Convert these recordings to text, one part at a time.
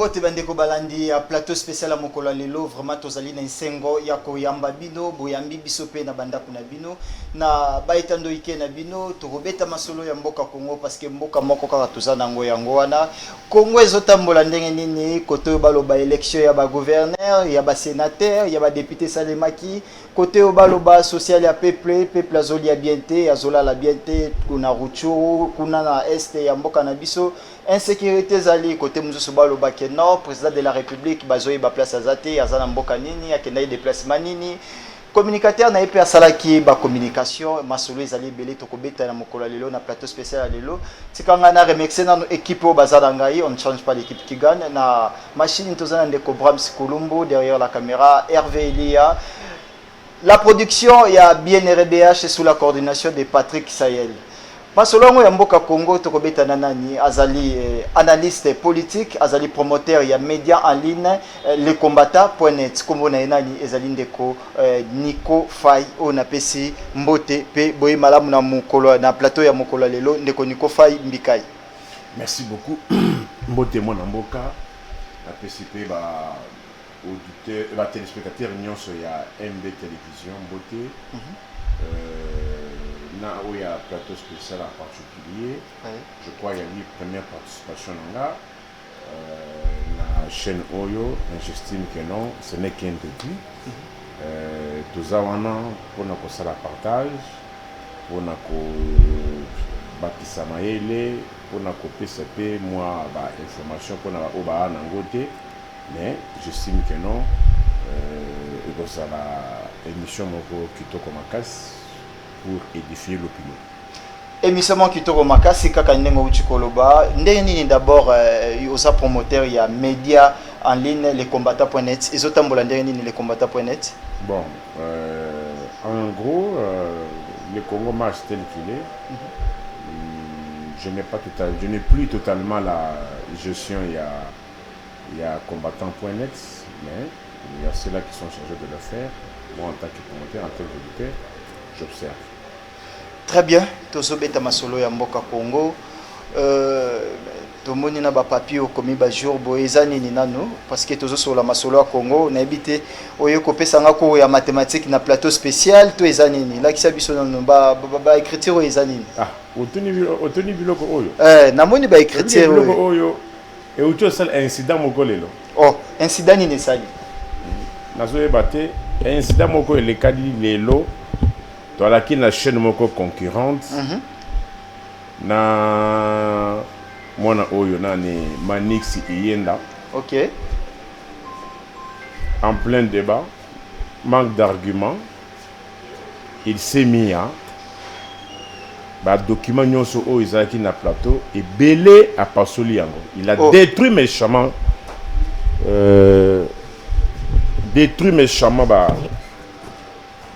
Mbote bandeko balandi ya plateau spécial à Mokola lelo vraiment tozali na nsengo ya koyamba bino boyambi biso pe na bandako na bino na baitando ike na bino tokobeta masolo ya mboka Congo parce que mboka moko kaka tozana ngo yango wana Congo ezotambola ndenge nini koto baloba élection ya ba gouverneur ya ba sénateur ya ba député Salemaki côté baloba social ya peuple azoli ya bienté azola la bienté kuna Ruchuru kuna na este ya mboka na biso insécurité zali côté muzusu baloba ke non président de la république bazoyi ba place azate azana mboka nini akenda déplacement nini communicateur na epe asalaki ba communication masolo ezali belé tokobeta na mokolo lelo na plateau spécial lelo tikanga na remercier na équipe au bazala ngai on ne change pas l'équipe qui gagne na machine tozana ndeko Brahms Kulumbu derrière la caméra Hervé Elia la production ya BNRBH sous la coordination de Patrick Sayel. Masolongo ya mboka Congo tokobeta nani azali analyste politique azali promoteur ya média en ligne lescombattants.net kombo na nani ezali ndeko Nico Fay on apesi mbote pe boye malamu na mokolo na plateau ya mokolo lelo ndeko Nico Fay Mbikai. Merci beaucoup mbote mona mboka apesi pe ba auditeur ba téléspectateur nyonso ya MB télévision mbote na oya plateau spécial en particulier je crois il y a eu première participation là la chaîne Oyo j'estime que non ce n'est qu'un début tous awana pour na kosala partage pour na ko bakisa maele pour na ko PCP moi ba information pour na oba na ngote mais j'estime que non et ça la émission moko kitoko makasi pour édifier l'opinion. Émission Kitoko Makasi kaka ndengo uchikoloba ndenge nini d'abord osa promoteur ya média en ligne lescombattants.net ezotambola ndenge nini lescombattants.net. Bon en gros le Congo marche tel qu'il est. Je n'ai plus totalement la gestion il y a combattant.net mais il y a ceux-là qui sont chargés de le faire. Moi en tant que promoteur, en tant qu'auditeur, j'observe. Très bien, tozobeta masolo ya mboka Congo. Tomoni na ba papier komi ba jour boezani ni nano parce que tozo sur la masolo ya Congo na ebité oyo kopesa ngako ya mathématiques na plateau spécial to ezani ni la kisa biso no ba écriture ezani ni. Ah, otoni biloko oyo. Namoni ba écriture oyo et auto sal incident moko lelo. Oh, incident ni sali. Nazo ebate incident moko le kadi lelo voilà qui na chaîne moko concurrente na mona oyo nani Manix Iyenda. OK. En plein débat, manque d'arguments, il s'est mis à ba document nyonso o izaki na plateau et belé à pasoli yango. Il a détruit méchamment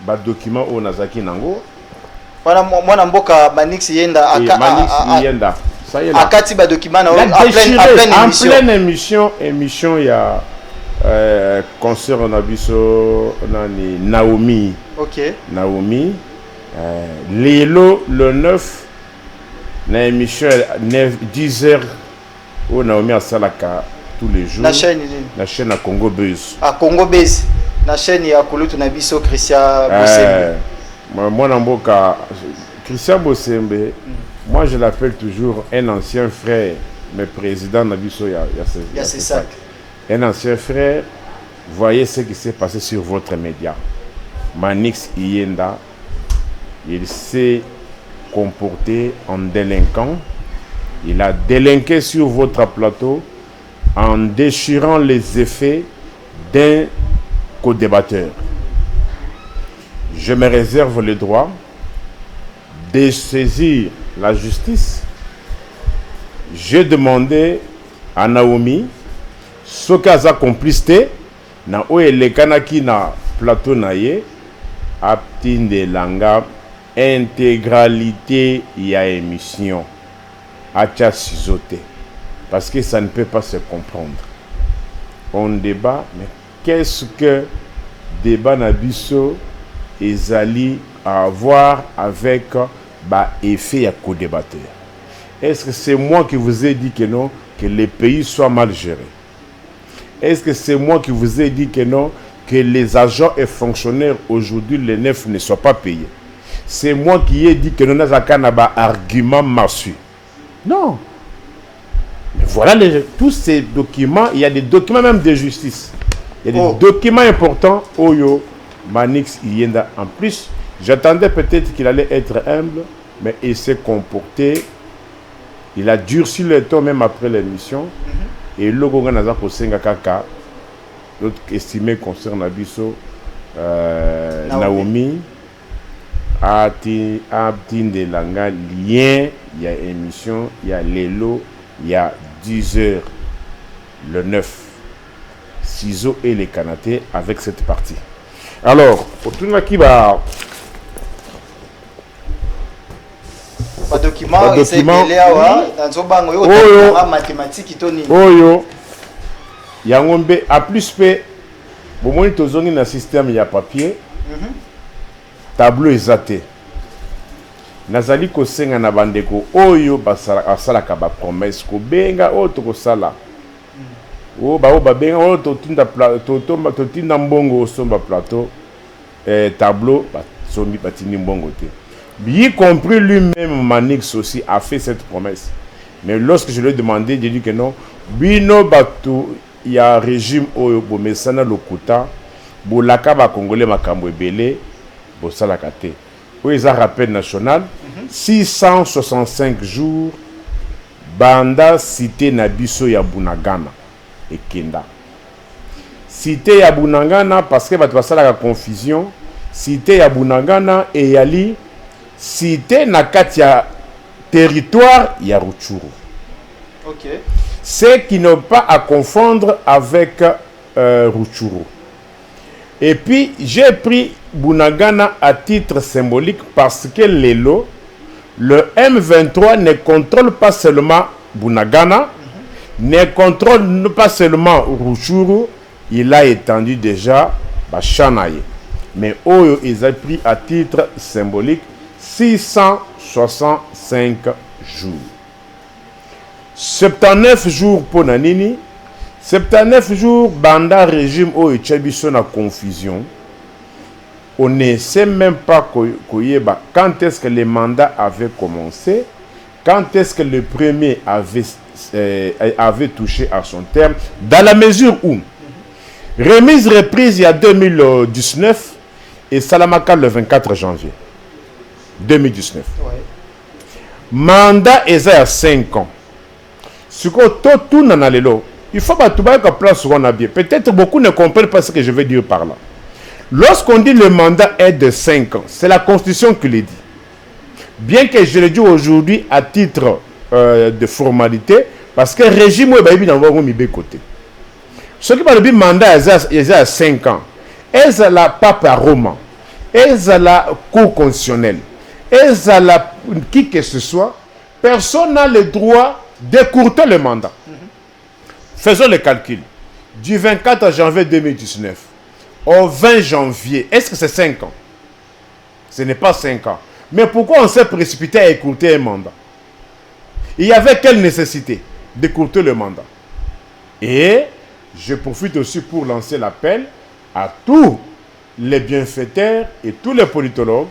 ba document o nazaki nango wana mwana mboka Manix Yenda Yenda ça y est akati ba document na en pleine émission ya concert na biso nani Naomi. OK. Naomi lelo le 9 na émission 10h o Naomi asalaka tous les jours la chaîne à Congo Buzz. À Congo Buzz. La chaîne ya kulutu na biso Christian Bosembe. Moi namboka Christian Bosembe, moi je l'appelle toujours un ancien frère, mais président na biso ya c'est ça. Un ancien frère, voyez ce qui s'est passé sur votre média. Manix Iyenda, il s'est comporté en délinquant. Il a délinqué sur votre plateau en déchirant les effets d'un co-débatteur. Je me réserve le droit de saisir la justice. J'ai demandé à Naomi ce qu'elle a complicité na oele kanaki na plateau naye aptinde langa intégralité ya émission acha sizote parce que ça ne peut pas se comprendre. On débat mais qu'est-ce que débat nabiso ezali à voir avec ba effet à co-débatteur? Est-ce que c'est moi qui vous ai dit que non, que les pays soient mal gérés? Est-ce que c'est moi qui vous ai dit que non, que les agents et fonctionnaires aujourd'hui, les 9 ne soient pas payés? C'est moi qui ai dit que nous avons un argument massu. Non. Mais voilà tous ces documents. Il y a des documents même de justice. Il y a des documents importants. Oyo, Manix, Iyenda. En plus, j'attendais peut-être qu'il allait être humble, mais il s'est comporté. Il a durci le ton même après l'émission. Et le Goga Naza Kosenga Kaka, l'autre estimé concerne Abisso, Naomi, Abdin de Langa, lien, il y a émission, il y a Lelo, il y a 10h, le 9, Ciseaux et les Kanaté avec cette partie. Alors, pour tout le monde qui va. Pas document, mathématiques, Oyo, Yangombe, à plus P, au moins, tu as un système, il y a papier, tableau exaté. Nazali ko senga na bandeko oyo basala ka ba promesse ko benga o to ko sala o ba benga o to tinda plateau to tinda mbongo somba plateau tableau ba sombi batini mbongo te. Y compris lui-même Manix aussi a fait cette promesse. Mais lorsque je lui ai demandé, j'ai dit que non. Bino bato il y a régime oyo bo mesana lokuta bo laka ba congolais makambo ebele bo sala ka te. Ils ont rappel national, 665 jours, Banda cité Nabiso ya Bunagana et Kenda. Cité ya Bunagana parce que va la confusion, cité ya Bunagana et Yali, cité Nakatia territoire ya Rutshuru. Ok. C'est qui n'ont pas à confondre avec Rutshuru. Et puis, j'ai pris Bunagana à titre symbolique parce que Lelo, le M23 ne contrôle pas seulement Bunagana, ne contrôle pas seulement Rutshuru, il a étendu déjà Bachanaye. Mais Oyo, ils ont pris à titre symbolique 665 jours. 79 jours pour Nanini. 79 jours, Banda régime au Etchebiso na confusion. On ne sait même pas quand est-ce que les mandats avaient commencé, quand est-ce que le premier avait touché à son terme, dans la mesure où remise reprise il y a 2019 et Salamaka le 24 janvier 2019. Ouais. Mandat est à 5 ans. Ce que tout n'a pas. Il faut que tu aies une place où on a bien. Peut-être beaucoup ne comprennent pas ce que je veux dire par là. Lorsqu'on dit le mandat est de 5 ans, c'est la Constitution qui le dit. Bien que je le dis aujourd'hui à titre de formalité, parce que le régime est dans le côté. Ce qui va dire mandat est à 5 ans. Est-ce la pape à Roma? Est-ce la Cour constitutionnelle? Est-ce la qui que ce soit? Personne n'a le droit d'écourter le mandat. Faisons le calcul. Du 24 janvier 2019 au 20 janvier, est-ce que c'est 5 ans? Ce n'est pas 5 ans. Mais pourquoi on s'est précipité à écourter un mandat? Il y avait quelle nécessité d'écourter le mandat? Et je profite aussi pour lancer l'appel à tous les bienfaiteurs et tous les politologues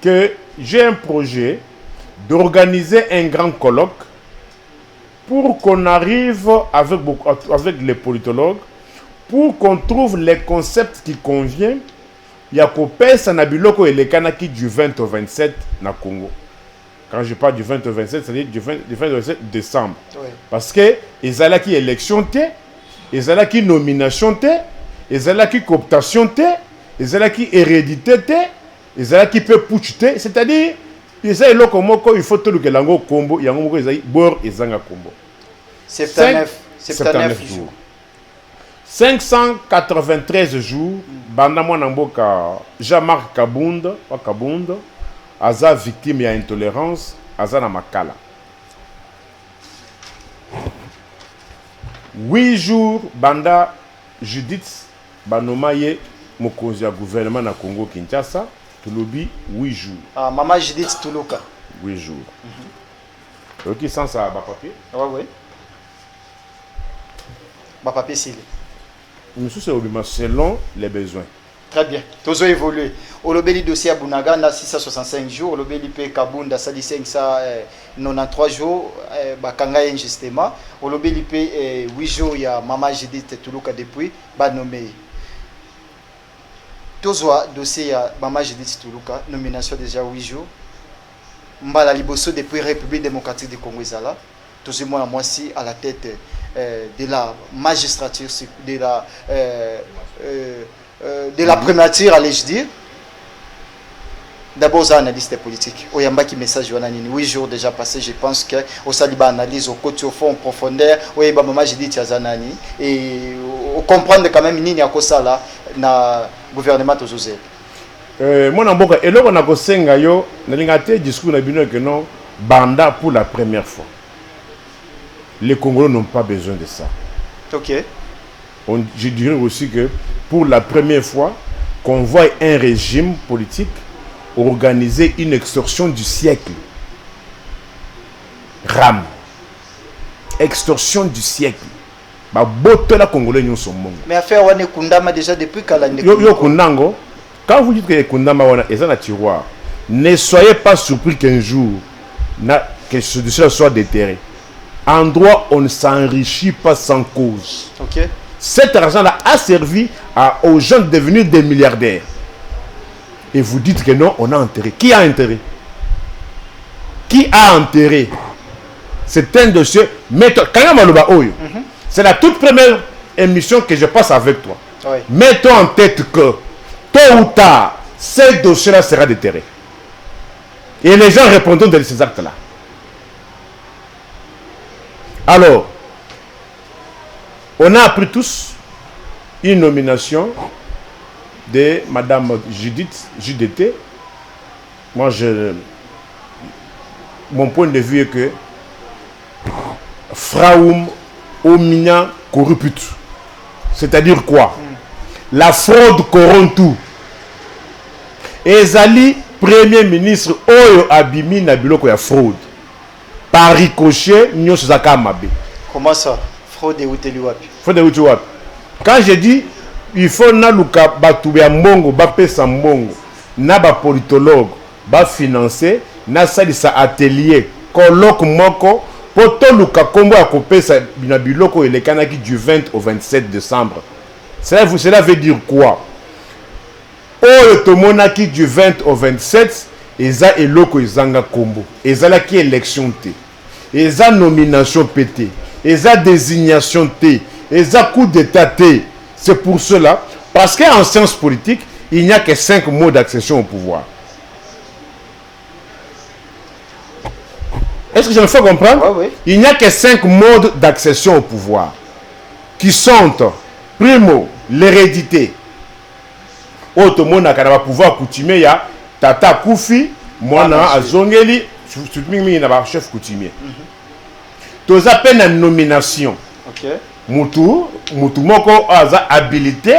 que j'ai un projet d'organiser un grand colloque pour qu'on arrive avec les politologues, pour qu'on trouve les concepts qui conviennent. Il y a Kopé Sanabiloko et les Kanaki du 20 au 27 na Congo. Quand je parle du 20 au 27, c'est-à-dire du 20 au 27 décembre. Oui. Parce que ils ont qui élection, ils ont qui nomination, ils ont qui cooptation, ils ont qui hérédité, ils ont qui peut putsch, c'est-à-dire ils ont il faut tout le que l'ango combo, il y a un mot ils ont bord et zanga combo. 79 jours. 593 jours, Bandamo Namboka, Jean-Marc Kabunda, Aza victime de intolérance, Aza na Makala. 8 jours, Banda Judith, Banomaye, Mokonzi gouvernement na Congo Kinshasa, Touloubi, 8 jours. Ah, Maman Judith Toulouka. 8 jours. Ok, sans ça, papier? Ah, oui. ma papier s'il Nous sommes selon les besoins. Très bien. Tous ont évolué. Au lobby dossier à Bunaga, 665 jours. Au lobby P Kabunda, 593 jours. Bakanga injustement. Au lobby P 8 jours, il y a Maman Judith Toulouka depuis. Ba nommé. Tous dossier à Maman Judith Toulouka. Nomination déjà 8 jours. Mbala Liboso depuis République démocratique du Congo. Tous les mois, moi aussi, à la tête de la magistrature, de la primature, allais-je dire. D'abord, ça analyste politique. Au Yamba qui message, 8 jours déjà passés, je pense que au Saliba analyse au côté, au fond, en profondeur. Oui, maman, j'ai dit Tiazanani. Et on comprend quand même qu'il y a ça là, dans le gouvernement de José. Moi, et là, on a un discours que non, Banda pour la première fois. Les Congolais n'ont pas besoin de ça. Ok. Je dirais aussi que pour la première fois, qu'on voit un régime politique organiser une extorsion du siècle. RAM. Extorsion du siècle. La Congolais nous sommes. Mais affaire Wane Kundama déjà depuis Kalane. Yo Kundango, quand vous dites que Kundama est un tiroir, ne soyez pas surpris qu'un jour, que ce dossier soit déterré. En droit, on ne s'enrichit pas sans cause. Ok. Cet argent-là a servi aux gens de devenir des milliardaires. Et vous dites que non, on a enterré. Qui a enterré? Qui a enterré? C'est un dossier. C'est la toute première émission que je passe avec toi. Oui. Mets-toi en tête que tôt ou tard, ce dossier-là sera déterré. Et les gens répondront de ces actes-là. Alors, on a appris tous une nomination de Madame Judith, JDT. Moi, mon point de vue est que Fraum Omina corruput. C'est-à-dire quoi? La fraude corrompt tout. Ezali, premier ministre, Oyo Abimi Nabiloko ya fraude. Par ricochet, nous sommes à Mabe. Comment ça? Fraude et Outeliwapi. Fraude et Outeliwapi. Quand je dis, il faut naluka batubia mbongo, bapesa mbongo, na ba politologue, ba financer, na salisa atelier, colloque moko, poto luka kombo a kopesa binabiloko et les kanaki du 20 au 27 décembre. Cela veut dire quoi? Oyo tomonaki du 20 au 27, eza eloko ezanga kombo. Ezala ki élection te. Eza nomination pété. Eza désignation te. Eza coup d'état te. C'est pour cela, parce qu'en sciences politiques, il n'y a que 5 mots d'accession au pouvoir. Est-ce que je me fais comprendre? Oui. Il n'y a que 5 modes d'accession au pouvoir. Qui sont, primo, l'hérédité. Autre monde n'a pas pouvoir coutumier, il y a Tata Koufi, Mwana Azongeli, chef coutumier. Tous appellent la nomination. Ok. Moutou moko a habilité,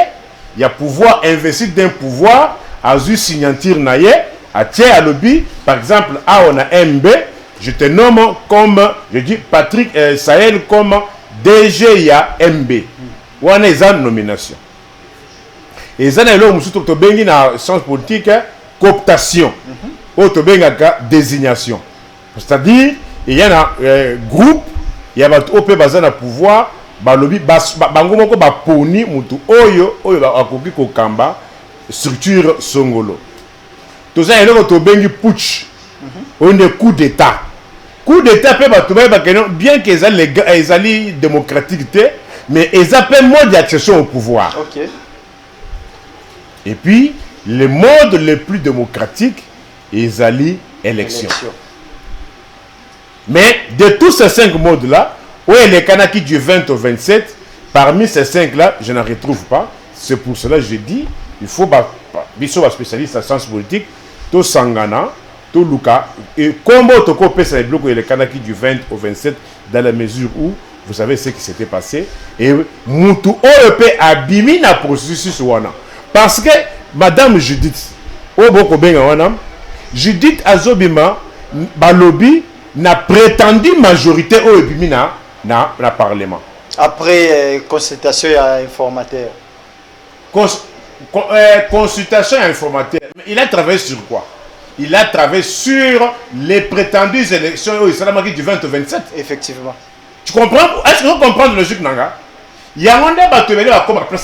il y a pouvoir investir d'un pouvoir, a eu signature naie, a tiens à lobby, par exemple, on a MB, je te nomme comme, je dis Patrick Sahel comme DGIA MB. Ou on a une nomination. Et ça, c'est le sens politique, cooptation. Ou désignation. C'est-à-dire, il y a un groupe, il y a un pouvoir, balobi bango moko ba poni mutu oyo akoki kokamba structure songolo. Tout ça eloko to bengi putsch. On est coup d'état. Coup d'état pe ba to ba kenon bien que ezali démocratique té, mais ils appellent mode d'accession au pouvoir. Ok. Et puis le mode le plus démocratique ezali élection. Mais de tous ces 5 modes là, oui, les Kanaki du 20 au 27, parmi ces 5-là, je n'en retrouve pas. C'est pour cela que je dis, il faut un spécialiste en sciences politiques, to Sangana, to Luka, et comment to copier les blocs et les Kanaki du 20 au 27, dans la mesure où vous savez ce qui s'était passé. Et Moutou OEP a bimi na processus wana. Parce que Madame Judith, Judith Azobima, Balobi, n'a prétendu majorité OEP na Parlement. Après consultation à informateur. Consultation à informateur. Il a travaillé sur quoi? Il a travaillé sur les prétendues élections au Islam du 20 au 27. Effectivement. Tu comprends? Est-ce que vous comprenez la logique nanga? Il y a un débat qui est comme après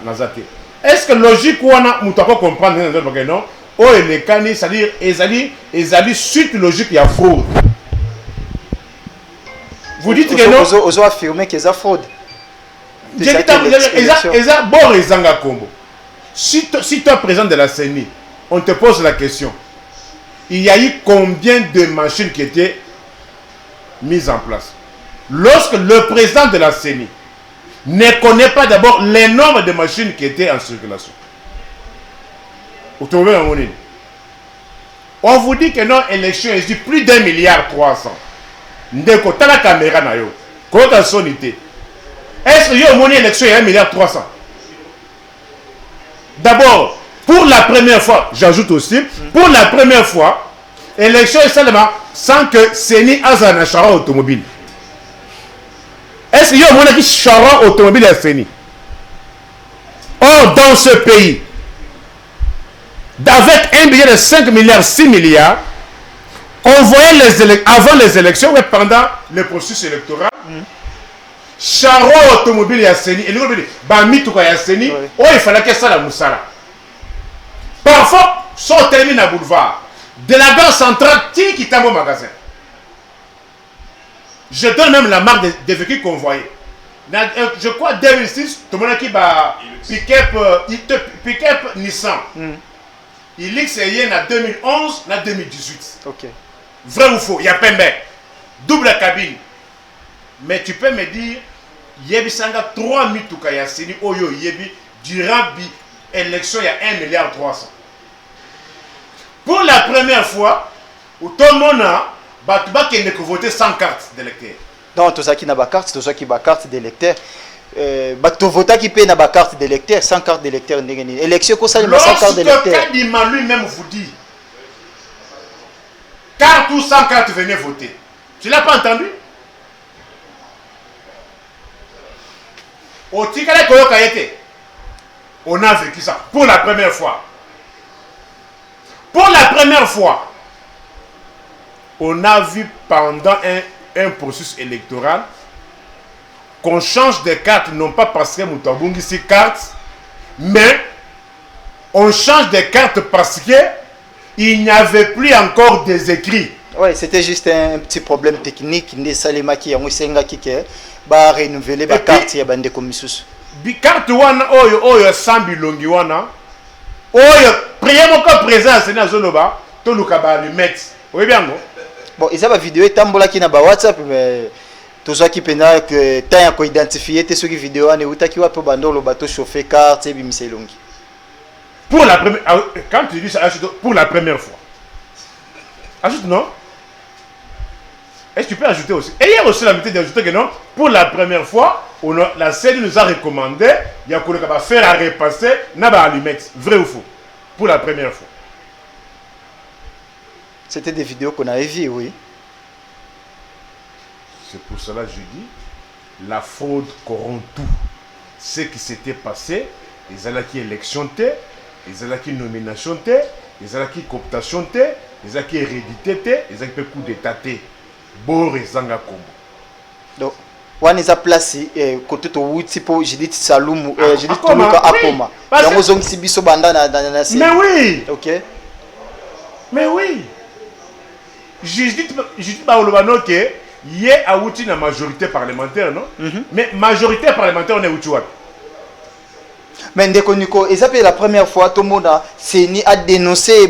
Nazate. Est-ce que logique ou on a pas comprendre non? Oh, les canis, c'est-à-dire ils allaient suite logique il y a fraude. Vous dites que non? Ils ont affirmé qu'ils ont fraude. Ils ont bon les combo. Si toi président de la CENI, on te pose la question. Il y a eu combien de machines qui étaient mises en place? Lorsque le président de la CENI ne connaît pas d'abord les nombres de machines qui étaient en circulation. On vous dit que non, élection, il dit plus d'1,3 milliard. Ndeko, t'as la caméra na yo. Comment sonité? Est-ce qu'il y a une élection, il y a 1,3 milliard? D'abord, pour la première fois, j'ajoute aussi, pour la première fois, élection est seulement sans que Seni Azan a chara automobile. Est-ce qu'il y a un monde qui chara automobile à Seni? Or, dans ce pays, avec un budget de 5 milliards, 6 milliards, on voyait avant les élections et pendant le processus électoral, charo automobile à Seni, et il fallait que ça la moussala. Parfois, sont terminés à boulevard. De la gare centrale, qui est au magasin. Je donne même la marque des véhicules convoyés. Je crois 2006, tout le monde qui va pick-up Nissan. Il est en 2011, en 2018. Ok. Vrai ou faux? Il y a Pembe. Double cabine. Mais tu peux me dire, il y a 3 mitouka yasini oyo yebi durant l'élection il y a 1,3 milliard. Pour la première fois, où tout le monde a voté sans carte d'électeur. Donc, tout ça qui n'a pas carte, tout ça qui n'a pas carte d'électeur. Tu votes qui paye n'a pas carte d'électeur, sans carte d'électeur. Élection, comme ça, il n'a pas sans carte d'électeur. Lorsque Kadima lui-même vous dit, carte ou sans carte, venez voter. Tu ne l'as pas entendu? Au Tikale Koyo Kayete, on a vécu ça pour la première fois. Pour la première fois, on a vu pendant un processus électoral qu'on change de carte, non pas parce que Moutabungi c'est carte, mais on change de carte parce qu'il n'y avait plus encore des écrits. Oui, c'était juste un petit problème technique. Né Salema qui a ba renouveler ba carte ya bande komissus. Bi carte wana oyo sambi longi wana. Oyo priemo ko présence na zoloba to luka ba lumet. Oui bien non. Bon, ils avaient vidéo tambola qui na ba WhatsApp mais tout ça qui pena que tant ya ko identifier te soki vidéo ane utaki wa po bandolo bato chauffer carte et bimise longi. Pour la première quand tu dis ça pour la première fois. Ajoute non? Est-ce que tu peux ajouter aussi? Et il y a aussi la méthode d'ajouter que non, pour la première fois, la CENI nous a recommandé, il y a qu'on va faire à repasser, n'a pas allumette. Vrai ou faux? Pour la première fois. C'était des vidéos qu'on avait vues, oui. C'est pour cela que je dis, la fraude corrompt tout. Ce qui s'était passé, les alaki élection, les alaki nomination, les alaki cooptation, les alaki hérédité, les alaki coup d'état. Borizanga Kombo. Donc, on est à placer côté de Woutipo, j'ai dit Saloum, j'ai dit Toluka Akoma. Donc, on a dit Banda dans la mais oui. Ok. Mais oui. J'ai dit Baolobano que il y a une majorité parlementaire, non? Mais majorité parlementaire, on est où? Mais Ndekoniko, et ça fait la première fois tout le monde a Seni a dénoncé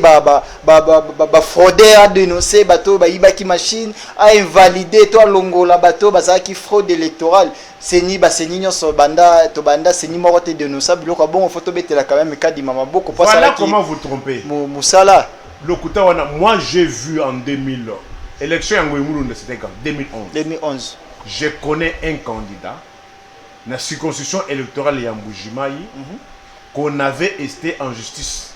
fraudeur, a dénoncé bateau ibaki machine, a invalidé toi longola bateau ça qui fraude électorale. Seni nyonso banda to banda Seni moko te dénoncer biloko bon photo betela quand même cas di mama boko pas ça. Voilà comment vous trompez. Musala. Lokuta wana moi j'ai vu en 2000 élection en Ngouemulunde c'était quand 2011. Je connais un candidat la circonscription électorale de Yamboujimaï, qu'on avait été en justice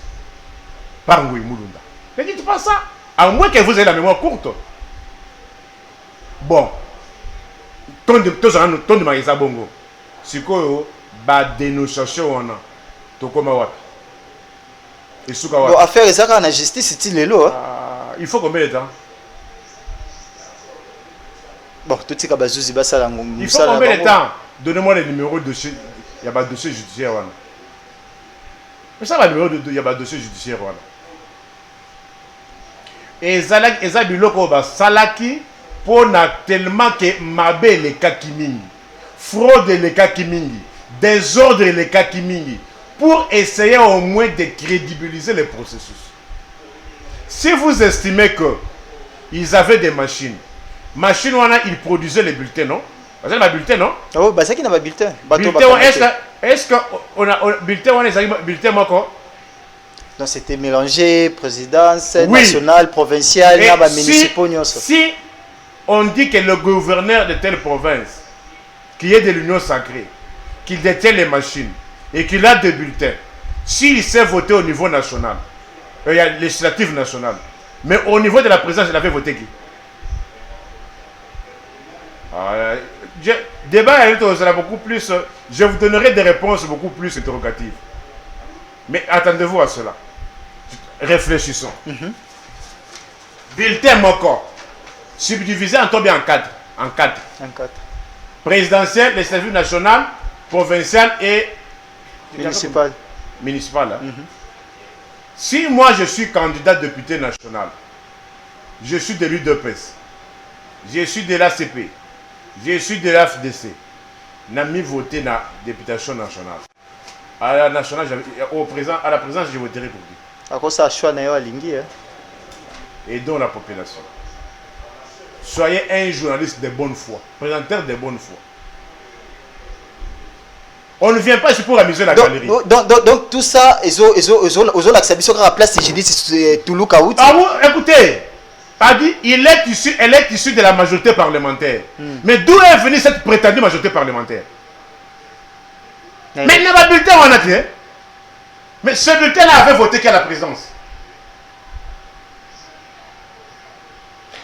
par Ngouy Moulunda. Ne dites pas ça, à moins que vous ayez la mémoire courte. Bon, ton de Marisa Bongo. C'est quoi ba dénonciation wana to koma wapi? Et suka wapi? Bon, affaire ezaka na justice c'est lelo. Il faut combien de temps? Bon, tout ce bazuzi basala ngum. Il faut combien de temps? Donnez-moi les numéros de dossier. Il y a pas de dossier judiciaire wana. Mais ça va numéro de il y a pas de dossier judiciaire wana. Et zalaki eza biloko ba salaki pona tellement que mabe le kakimingi. Fraude le kakimingi. Désordre le kakimingi. Pour essayer au moins de crédibiliser le processus. Si vous estimez que ils avaient des machines, ils produisaient les bulletins, non? Parce que les bulletins, non? Oh, bah c'est qui n'a pas bulletin. Est-ce que on a bulletin, on a bulletin, moi, donc c'était mélangé, présidence, nationale, provinciale, municipaux. Si on dit que le gouverneur de telle province, qui est de l'Union sacrée, qu'il détient les machines et qu'il a des bulletins, s'il sait voter au niveau national, il y a législatif national, mais au niveau de la présidence, il avait voté qui? Débat sera beaucoup plus. Je vous donnerai des réponses beaucoup plus interrogatives. Mais attendez-vous à cela. Réfléchissons. Bulletin Moko, subdivisé en bien en quatre. En quatre. Présidentiel, législatif national, provincial et municipal. Municipal. Hein? Si moi je suis candidat député national, je suis de l'UDPS, je suis de l'ACP, je suis de l'AFDC, n'a mis voté dans la députation nationale. À la nationale, à la présidence, je voterai pour lui. À cause ça, choix n'a lingui. Et donc la population. Soyez un journaliste de bonne foi, présentateur de bonne foi. On ne vient pas ici pour amuser la galerie. Donc tout ça, ils ont l'accepté sur la place, je dis, Toulouse Kaout. Ah oui, écoutez, elle est issue de la majorité parlementaire. Mais d'où est venue cette prétendue majorité parlementaire? Mais il n'y a pas de bulletin, on a dit. Mais ce bulletin-là avait voté qu'à la présidence.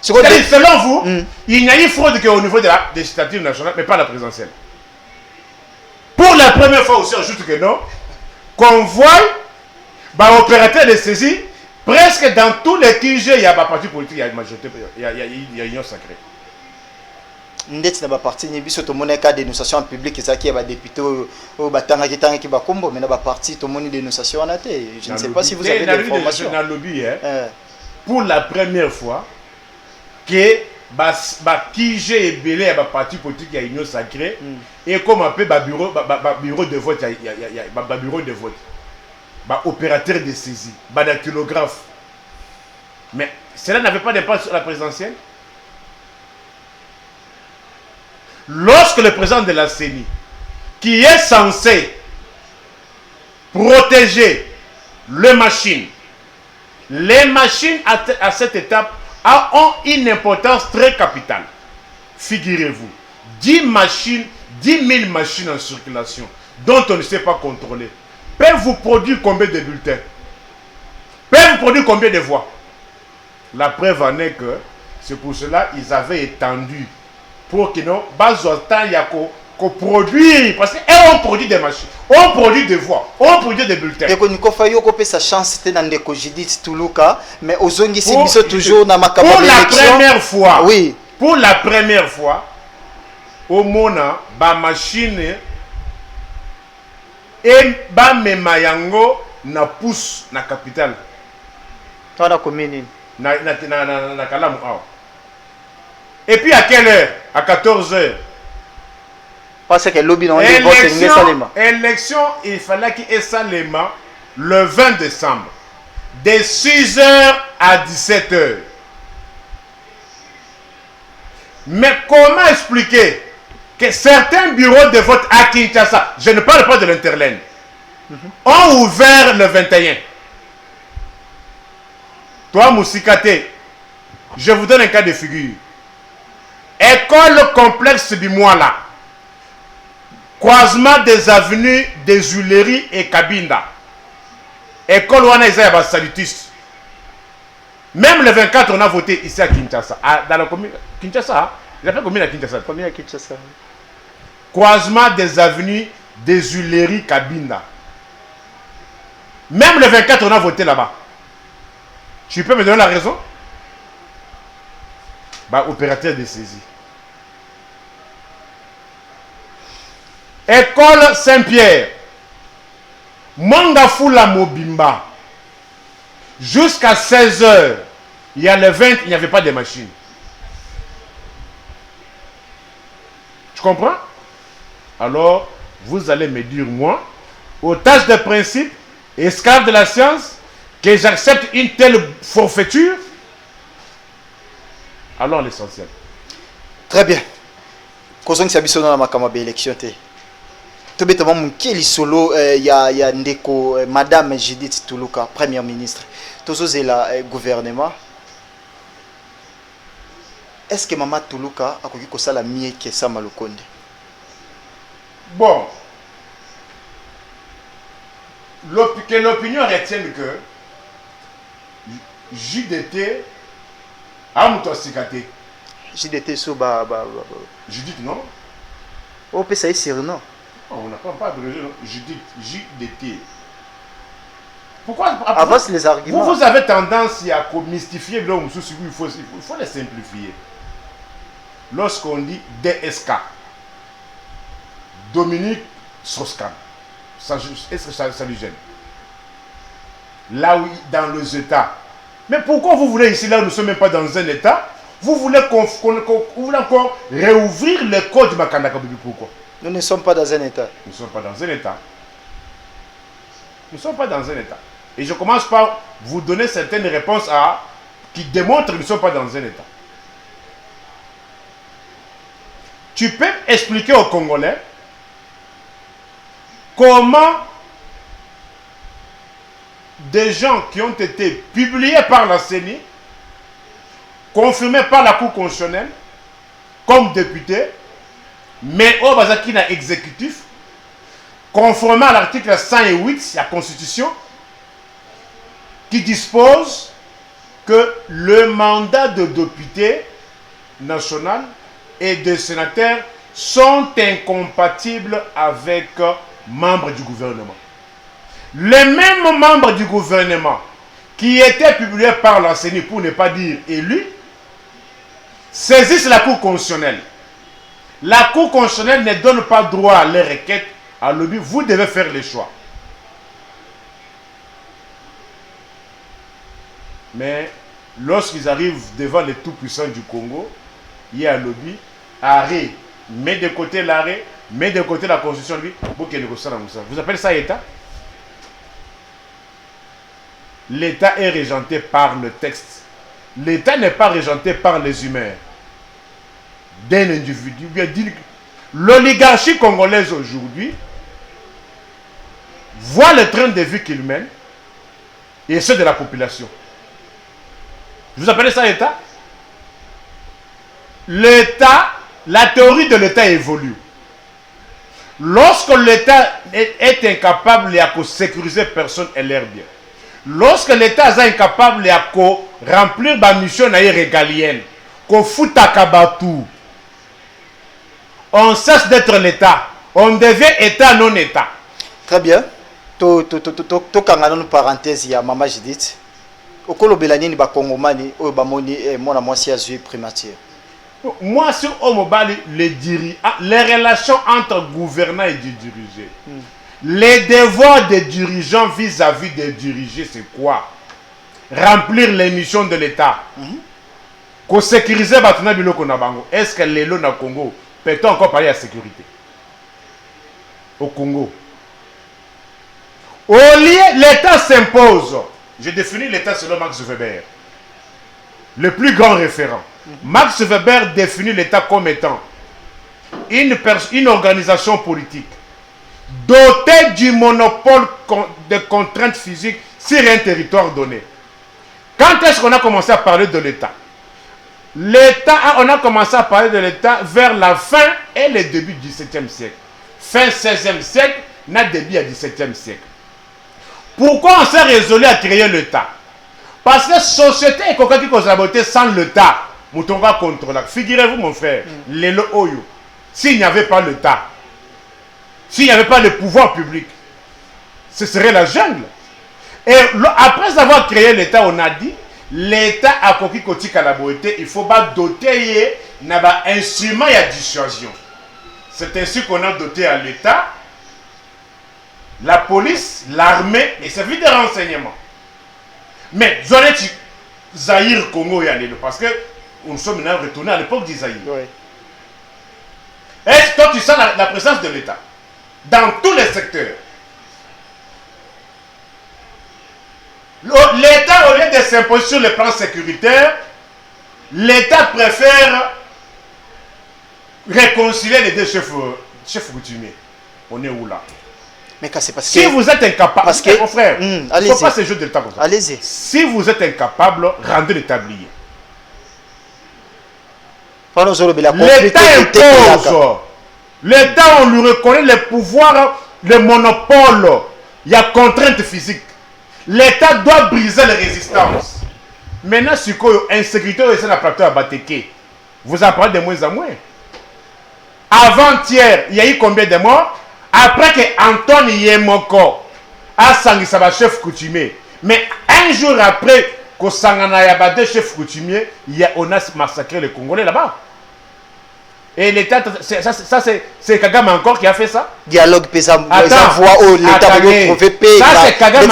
Selon vous, il n'y a eu fraude qu'au niveau de la législative nationale, mais pas la présidentielle. Pour la première fois aussi, ajoute que non, convoi, opérateur de saisie, presque dans tous les QG, il y a un parti politique, il y a une majorité, il y a union sacrée. Ndeti na parti ni biso to mona ka dénonciation en public ezaki ya ba député au batanga kitanga ki ba kombo mais na ba parti to moni dénonciation na té. Je ne sais pas si vous avez des informations. Dans le lobby pour la première fois que ba QG est belé à ba parti politique il y a union sacrée et comme un peu ba bureau de vote il y a ba bureau de vote. Ba opérateur de saisie, ba dactylographe. Mais cela n'avait pas d'impact sur la présidentielle. Lorsque le président de la CENI, qui est censé protéger les machines à cette étape ont une importance très capitale. Figurez-vous, 10 000 machines en circulation dont on ne sait pas contrôler, peuvent vous produire combien de bulletins? Peuvent vous produire combien de voix? La preuve en est que c'est pour cela qu'ils avaient étendu pour que nous, qu'on produit, parce qu'on produit des machines, on produit des voix, on produit des bulletins. Et qu'on a sa chance, c'était dans des Kojidit Toulouka, mais aux Zongi, c'est toujours dans ma campagne. Pour la première fois, oui. Pour la première fois, au Mona, ba machine et ba memayango na pousse na capitale. Toi la commune. Na Kalamu. Et puis à quelle heure? À 14 h. Parce que lobby dans élection, il fallait qu'il y ait Salema le 20 décembre. De 6 h à 17 h. Mais comment expliquer que certains bureaux de vote à Kinshasa, je ne parle pas de l'Interland, ont ouvert le 21. Toi, Moussikate, je vous donne un cas de figure. École complexe du Moala. Croisement des avenues des Huileries et Kabinda. École Wana salutiste. Même le 24, on a voté ici à Kinshasa. Dans la commune Kinshasa, Il appelle combien à Kinshasa? Combien à Kinshasa? Croisement des avenues des Huileries Kabinda. Même le 24, on a voté là-bas. Tu peux me donner la raison? Bah, opérateur de saisie. École Saint-Pierre. Mangafula Mobimba. Jusqu'à 16h. Il y a le 20, il n'y avait pas de machine. Tu comprends? Alors, vous allez me dire, moi, otage de principe, esclave de la science, que j'accepte une telle forfaiture? Alors, l'essentiel. Très bien. Kozong Sabiso na makamaba élection te. Tobetama mukeli solo ya ndeko Madame Judith Tuluka, première ministre. Tozozela gouvernement. Est-ce que Maman Tuluka a koki kosala mieux que Sama Lukonde? Bon. Que l'opinion retienne que JDT a mutosikaté. JDT so Judith non? Oh, peut ça y c'est non. On n'a pas de raison. Judith, JDT. Pourquoi avance les arguments? Vous avez tendance à mystifier, il faut les simplifier. Lorsqu'on dit DSK, Dominique Strauss-Kahn, est-ce que ça lui gêne? Là où, dans les États. Mais pourquoi vous voulez ici, là où nous ne sommes même pas dans un État, vous voulez encore réouvrir le code de Makandaka? Pourquoi? Nous ne sommes pas dans un État. Nous ne sommes pas dans un État. Nous ne sommes pas dans un État. Et je commence par vous donner certaines réponses qui démontrent que nous ne sommes pas dans un État. Tu peux expliquer aux Congolais comment des gens qui ont été publiés par la CENI, confirmés par la Cour constitutionnelle comme députés, mais au Bazakina exécutif, conformément à l'article 108 de la Constitution, qui dispose que le mandat de député national et de sénateur sont incompatibles avec membres du gouvernement. Les mêmes membres du gouvernement qui étaient publiés par la CENI, pour ne pas dire élus, saisissent la Cour constitutionnelle. La Cour constitutionnelle ne donne pas droit à les requêtes, à lobby. Vous devez faire les choix. Mais lorsqu'ils arrivent devant les tout-puissants du Congo, il y a un lobby, arrêt, met de côté l'arrêt, met de côté la constitution, lui, vous appelez ça État? L'État est régenté par le texte. L'État n'est pas régenté par les humeurs d'un individu. L'oligarchie congolaise aujourd'hui voit le train de vie qu'il mène et ceux de la population. Vous appelez ça État? L'État, la théorie de l'État évolue. Lorsque l'État est incapable de sécuriser personne et leur bien, lorsque l'État est incapable de remplir sa mission régalienne, qu'on fout à Kabatou, on cesse d'être l'État. On devient État non État. Très bien. Une parenthèse, il y a Maman Judith. Au Kolobelani, ni Bakongomani, ou Bamoni, mon amour, si azui primature. Moi, sur Omobali, les relations entre gouvernants et dirigés. Les devoirs des dirigeants vis-à-vis des dirigés, c'est quoi? Remplir les missions de l'État. Qu'on sécurise Batuna Biloko Nabango. Est-ce que les lots na Congo peut-on encore parler à sécurité? Au Congo. Au lieu, l'État s'impose. Je définis l'État selon Max Weber, le plus grand référent. Max Weber définit l'État comme étant une organisation politique dotée du monopole de contraintes physiques sur un territoire donné. Quand est-ce qu'on a commencé à parler de l'État? On a commencé à parler de l'État vers la fin et le début du XVIIe siècle. Fin 16e siècle, n'a début à 17e siècle. Pourquoi on s'est résolu à créer l'État? Parce que la société est coquette sans l'État. Moutonga contrôle. Figurez-vous, mon frère, Lelo Oyo, s'il n'y avait pas l'État, s'il n'y avait pas le pouvoir public, ce serait la jungle. Et après avoir créé l'État, on a dit, l'État a coquille cotique à la beauté, il faut pas doter d'un instrument de dissuasion. C'est ainsi qu'on a doté à l'État la police, l'armée et services de renseignement. Mais Zaïre, Congo et Alélo, parce que nous sommes maintenant retournés à l'époque d'Isaïe. Oui. Est-ce que toi tu sens la présence de l'État dans tous les secteurs? L'État, au lieu de s'imposer sur le plan sécuritaire, l'État préfère réconcilier les deux chefs coutumiers. On est où là? Mais c'est parce si vous êtes incapable, parce que mon frère, il ne faut pas se jouer de l'État comme ça. Allez-y. Si vous êtes incapable, rendez le tablier. L'État impose. L'État, on lui reconnaît le pouvoir, le monopole. Il y a contrainte physique. L'État doit briser les résistances. Maintenant, si vous avez insécurité, c'est la plateau à Bateke. Vous en parlez de moins en moins. Avant-hier, il y a eu combien de morts? Après que Antoine Yemoko a sangé sa chef coutumier. Mais un jour après que Sangana Yabade chef coutumier, on a massacré les Congolais là-bas. Et l'État, ça c'est Kagame encore qui a fait ça. Dialogue pesant, voix où l'État veut payer. Ça c'est Kagame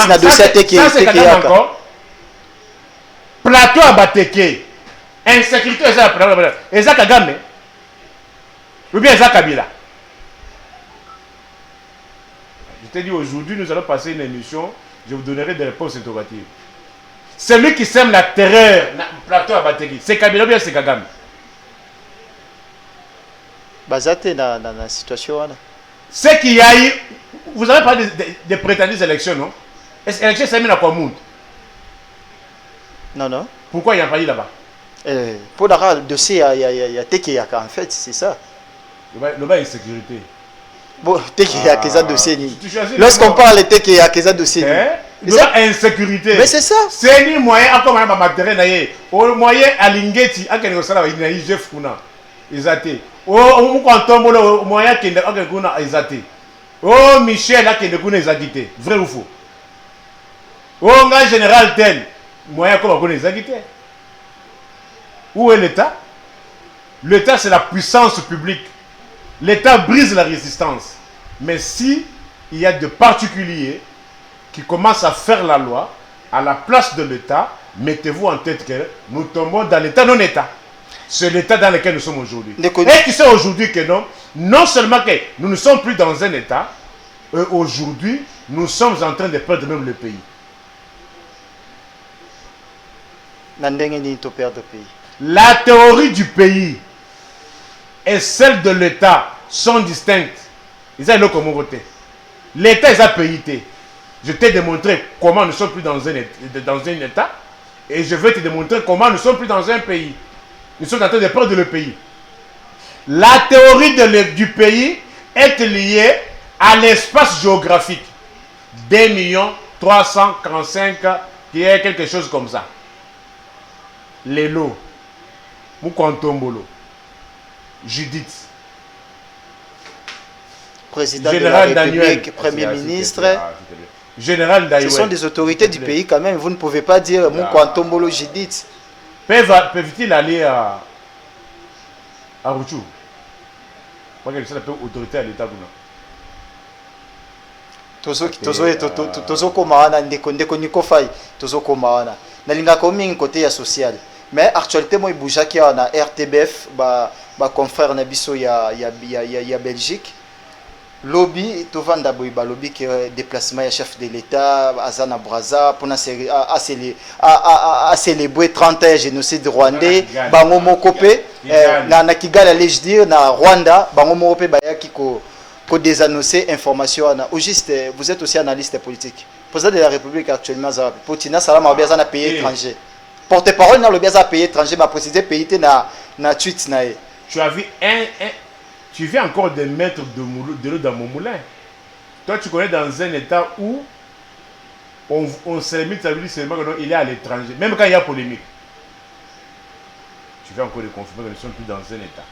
encore. Plateau à Bateke. Insécurité, et ça Kagame. Ou bien ça Kabila. Je t'ai dit aujourd'hui, nous allons passer une émission, je vous donnerai des réponses interrogatives. Celui qui sème la terreur, plateau à Bateki, c'est Kabila ou bien c'est Kagame? Basate dans la situation. C'est qu'il y a eu, vous avez parlé des prétendues élections, non? Est-ce que l'élection s'est mise à quoi? Non, non. Pourquoi il n'y a pas eu là-bas? Pour le dossier, il y a TKYaka en fait, c'est ça. Le bas insécurité. Bon, TKYaka dossier. Lorsqu'on parle de TKYaka dossier. Le bas insécurité. Mais c'est ça. C'est un moyen, comme on a matériel, au moyen à l'ingeti, à quelque chose, il y a eu Jeff Kuna. Exacté. Au moyen qu'il y a eu Exacté. Oh, Michel, là, qu'il y a eu Exacté. Vrai ou faux? Oh, un général tel. Moyen comme on a Exacté. Où est l'État? L'État, c'est la puissance publique. L'État brise la résistance. Mais si il y a de particuliers qui commencent à faire la loi, à la place de l'État, mettez-vous en tête que nous tombons dans l'État non-État. C'est l'État dans lequel nous sommes aujourd'hui. Et qui sait aujourd'hui que non seulement que nous ne sommes plus dans un État, aujourd'hui, nous sommes en train de perdre même le pays. La théorie du pays et celle de l'État sont distinctes. Ils ont le comment voter. L'État est un pays. Je t'ai démontré comment nous ne sommes plus dans un État et je vais te démontrer comment nous ne sommes plus dans un pays. Nous sommes en train de perdre le pays. La théorie du pays est liée à l'espace géographique. 2 345 qui est quelque chose comme ça. Lelo, Moukantombolo, Judith, président Général de la République, Premier ministre. Général Daïoué. Ce sont des autorités du pays quand même. Vous ne pouvez pas dire Moukantombolo, Judith. Peuvent-ils aller à Rouchou? Pas que c'est la autorité à l'État. Tozo komaana ndeko niko fai tozo komaana nalinga komi côté social mais actualité moi bouja qui na RTBF ba confrère na biso ya Belgique lobby to vanda boy ba lobby que déplacement ya chef de l'État azana Braza pour à célébrer 30 ans génocide rwandais bango mokopé na Kigali allez je dire na Rwanda bango mokopé ba yaki ko désannoncer information. Au juste, vous êtes aussi analyste politique. Président de la République actuellement, Poutine, Salam a bien pays étranger. Porte-parole dans le bien pays étranger, m'a précisé pays na tweet na. Tu as vu tu viens encore de mettre de l'eau dans mon moulin. Toi, tu connais dans un état où on se limite à lui seulement qu'il est à l'étranger, même quand il y a polémique. tu viens encore de confirmer qu'ils ne sont plus dans un état.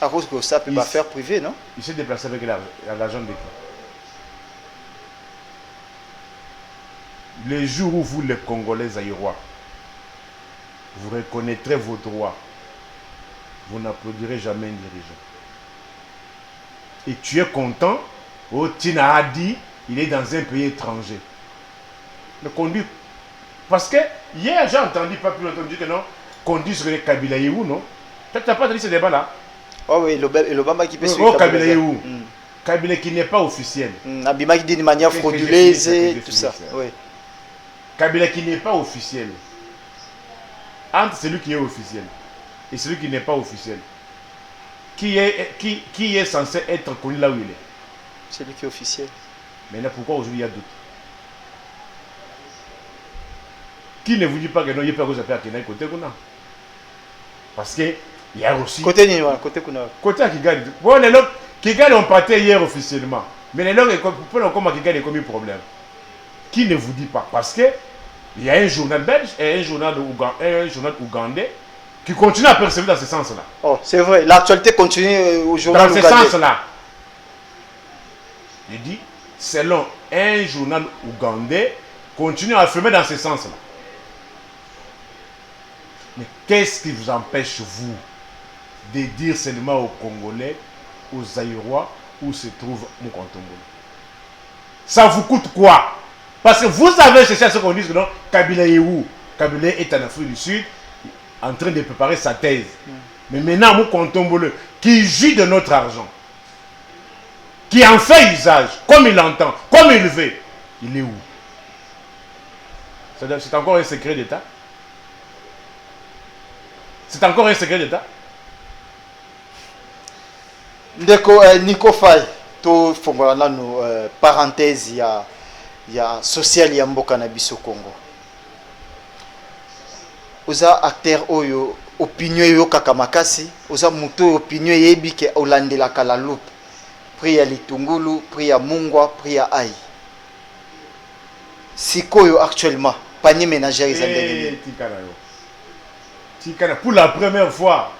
À cause que ça peut pas faire privé, non? Il s'est déplacé avec l'agent de qui? Les jours où vous, les Congolais aïrois, vous reconnaîtrez vos droits, vous n'applaudirez jamais un dirigeant. Et tu es content, oh, Tina a dit, il est dans un pays étranger. Mais conduit. Parce que hier, j'ai entendu, pas plus longtemps, dire que non, conduit sur les Kabila Yehou, non? Tu n'as pas entendu ce débat-là? Oh oui, l'Obama qui peut suivre. Oh, Kabila Yehou. Kabila qui n'est pas officiel. Abima qui dit de manière frauduleuse et tout ça. Oui. Kabila qui n'est pas officiel. Entre celui qui est officiel et celui qui n'est pas officiel, qui est censé être connu là où il est? Celui qui est officiel. Maintenant, pourquoi aujourd'hui il y a doute? Qui ne vous dit pas que non, il n'y a pas que vous appelez à Kenya côté Kuna? Parce que il y a aussi. Côté Niwa, côté Kuna. Côté Kigali. Bon, les gens, Kigali ont parti hier officiellement. Mais les gens, comment Kigali a commis problème? Qui ne vous dit pas? Parce que il y a un journal belge et un journal ougandais qui continue à percevoir dans ce sens-là. Oh, c'est vrai. L'actualité continue au journal ougandais. Dans ce sens-là. Je dis, selon un journal ougandais, continue à affirmer dans ce sens-là. Mais qu'est-ce qui vous empêche, vous, de dire seulement aux Congolais, aux Aïrois, où se trouve Mukontombolo? Ça vous coûte quoi? Parce que vous avez cherché à ce qu'on dise que non, Kabila est où? Kabila est en Afrique du Sud, en train de préparer sa thèse. Mais maintenant, Mukontombolo, qui jouit de notre argent, qui en fait usage, comme il l'entend, comme il le veut, il est où? C'est encore un secret d'État? C'est encore un secret d'État? Ndeko Nico Faye, to fongola no parenthèse ya social ya mboka na biso Congo. Oza acteur oyo opinion yo kaka makasi, oza muto opinion yebi ke olandela kala loupe. Pri ya litungulu, pri ya mungwa, pri ya ai. Sikoyo actuellement, panier ménagère ils ont Tikana, pour la première fois,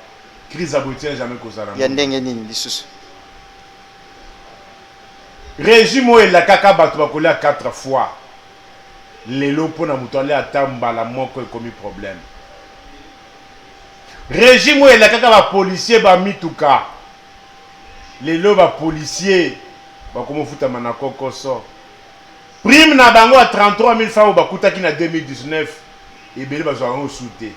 crise aboutira jamais causé. Yandenge nini lisusu. Régime où il a kaka batu bakolia 4 fois. Lelo pona mutole atamba la moko e commis problème. Régime où il a kaka ba policier ba mituka. Lelo ba policier ba komo futa manako koso. Prime na bango à 33 000 francs ba kutaki na 2019 et bele ba zo souté.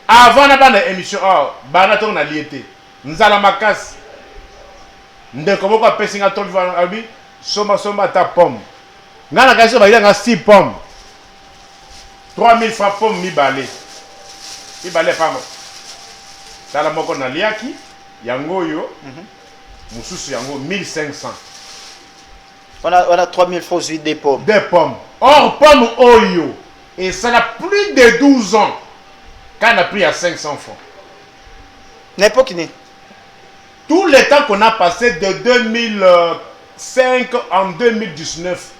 Avant na bana émission bana to na liété. Nzala makasi. Ndeko moko apesinga to abi soma ta pomme. Ngana kasi ba yanga 6 pommes. 3 000 francs pomme mi balé. Mi balé famo. Sala moko na liaki yango yo. Mususu yango 1500. On a 3 000 francs des pommes. Des pommes. Or pomme oyo et ça a plus de 12 ans. Quand on a pris à 500 francs. N'importe qui. Tout le temps qu'on a passé de 2005 en 2019,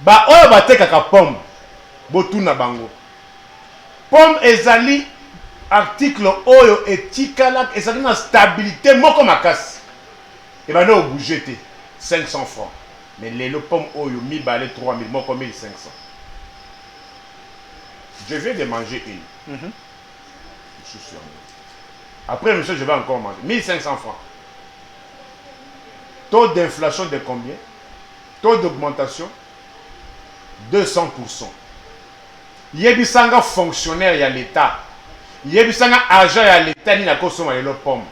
bah oh bah te kaka pomme, botuna bango. Pomme ezali article oyo etikala ezali na stabilité moko makasi. Et bah non bougete 500 francs. Mais les pommes oyo mi balé 3000 moko 1500. Je viens de manger une. Je suis sûr. Après, monsieur, je vais encore manger. 1500 francs. Taux d'inflation de combien? Taux d'augmentation 200%. Il y a des fonctionnaires, il y a l'État. Il y a des agents, il y a l'État, il y a les pommes.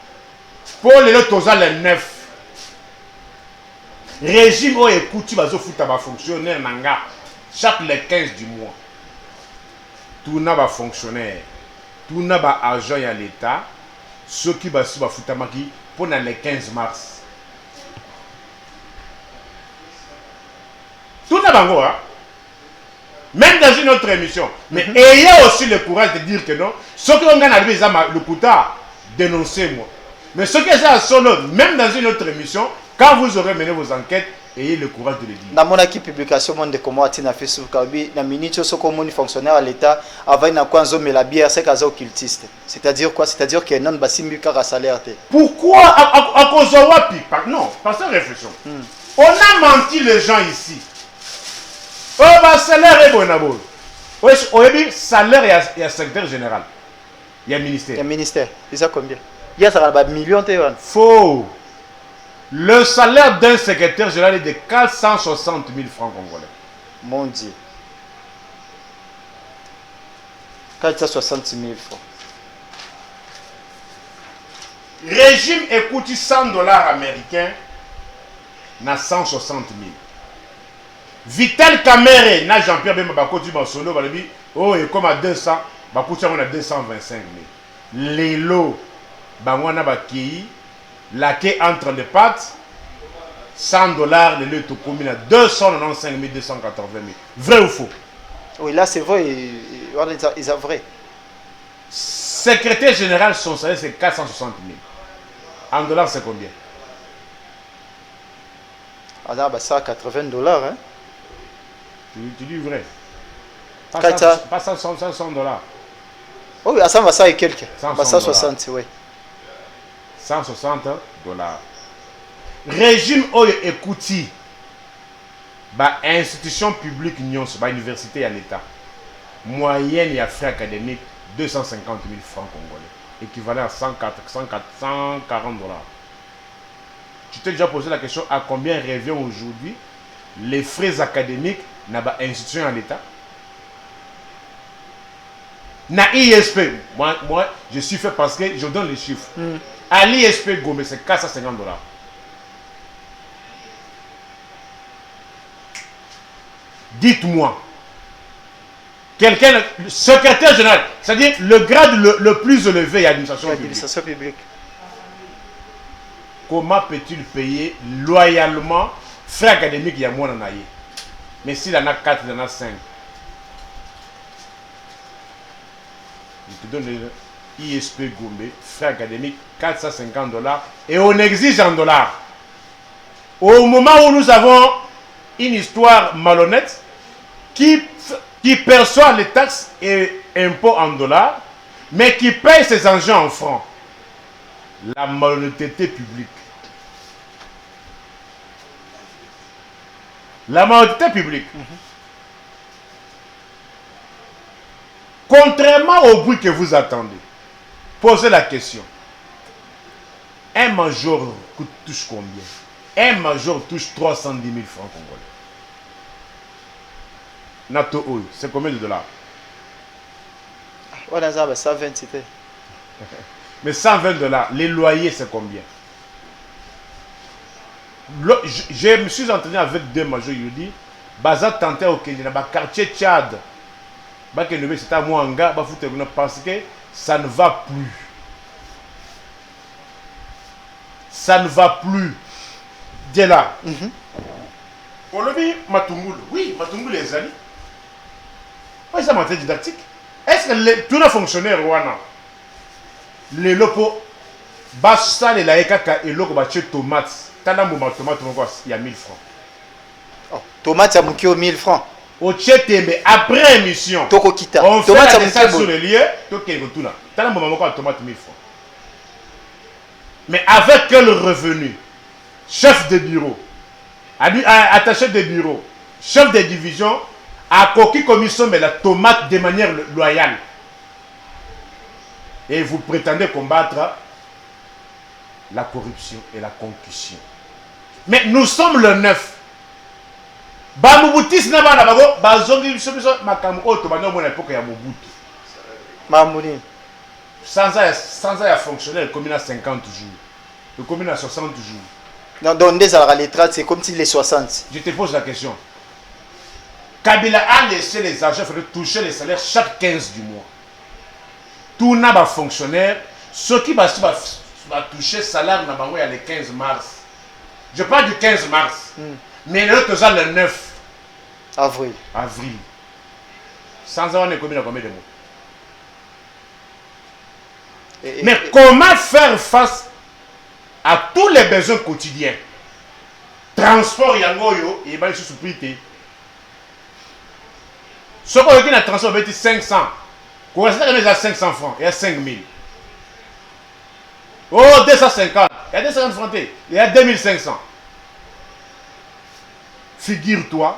Pour les autres, les 9. Régime où écoute, tu vas foutre fonctionnaire chaque les 15 du mois. Tout n'a pas fonctionnaire. Tout n'a pas agent à l'État. Ceux qui va se foutre pour les 15 mars. Tout n'a pas hein? Même dans une autre émission. Mais ayez aussi le courage de dire que non. Ceux qui ont gagné le quota, dénoncez-moi. Mais ceux qui sont solo, même dans une autre émission, quand vous aurez mené vos enquêtes, ayez le courage de le dire. Dans mon publication, monde de comment atina Facebook, na minute ce comme fonctionnaire à l'État avant na kwanzo mais la bière c'est kaza occultiste. C'est-à-dire quoi? C'est-à-dire que non basimbi kara salaire. Pourquoi à cause de wapi? Non, pas ça réflexion. On a menti les gens ici. Oh bah salaire est bon d'abord. Oui, on a dit salaire et à secrétaire général. Il y a ministère. Il y a ministère. C'est ça combien? Il y a ça millions de faux. Le salaire d'un secrétaire général est de 460 000 francs congolais. Mon Dieu. 460 000 francs. Régime écoute 100 dollars américains, na 160 000. Vital Kamere, na Jean-Pierre Bemba Bakoti Masolo, balobi, oh, et comme à 200, Bakoti on a 225 000. Les lots, Bangwana Bakei, laqué entre les pattes, 100 dollars, le lot combine à 295 280 000. Vrai ou faux? Oui, là c'est vrai, ils sont vrai. Secrétaire général, son salaire c'est 460 000. En dollars, c'est combien? Ah, bah ça, 80 dollars. Hein? Tu dis vrai. Pas 100 dollars. Oh, oui, ça va ça et quelques. 160, oui. 160 dollars. Régime Oyo Ekouti, bah institution publique Nyons, bah université à l'État. Moyenne et frais académiques 250 000 francs congolais, équivalent à 140 dollars. Tu t'es déjà posé la question à combien revient aujourd'hui les frais académiques dans l'institution à l'État? Na ISP, moi je suis fait parce que je donne les chiffres. À l'ISP Gombe, c'est 450 dollars. Dites-moi, quelqu'un, secrétaire général, c'est-à-dire le grade le plus élevé à l'administration publique. Comment peut-il payer loyalement frais académiques? Il y a moins en aïe. Mais s'il en a 4, il en a 5. Je te donne le ISP Gombe, frais académiques, 450 dollars. Et on exige en dollars. Au moment où nous avons une histoire malhonnête, qui perçoit les taxes et impôts en dollars, mais qui paye ses engins en francs. La malhonnêteté publique. La malhonnêteté publique. Contrairement au bruit que vous attendez, posez la question. Un major touche combien? Un major touche 310 000 francs congolais. Nato Oil, c'est combien de dollars? Ouais, dans 120 c'était. Mais 120 dollars, les loyers c'est combien? Je me suis entraîné avec deux majors, ils dit, Baza tenté au Kenya, dans le quartier Tchad, c'est à Mwanga, parce que ça ne va plus. Ça ne va plus. Dès là. On le dit, Matungulu. Oui, Matungulu les amis. Oui, c'est matière didactique. Est-ce que tous les fonctionnaires Rwanda, les locaux, basta les laïkaka et locaux bâchés tomates, tomate, il y a 1000 francs. Oh, tomate, il y a 1000 francs. Au Tchétembe, après émission, on fait la descente sur le lieu, tomate 1000 francs. Mais avec quel revenu? Chef de bureau, attaché de bureau, chef de division, à coquille commission, mais la tomate de manière loyale. Et vous prétendez combattre la corruption et la concussion. Mais nous sommes le 9. Bamoubutis na bana bago bazongi biso makamu oto bana mona époque ya Mobutu. Mamouni. Sans un fonctionnaire commune à 50 jours. Le commune à 60 jours. Dans des les 30, c'est comme si les 60. Je te pose la question. Kabila a laissé les agents toucher les salaires chaque 15 du mois. Tout n'a pas fonctionnaire. Ceux qui va toucher salaire n'a pas le 15 mars. Je parle du 15 mars. Mais l'autre le 9 avril. Sans avoir une commune à combien de mots. Mais comment faire face à tous les besoins quotidiens? transport yangoyo et ba sous prix. Ce qu'on a transport va être 500. Quand on a 500 francs, il y a 5000. Oh, 250. Il y a 250 francs. Il y a 2500. Figure-toi,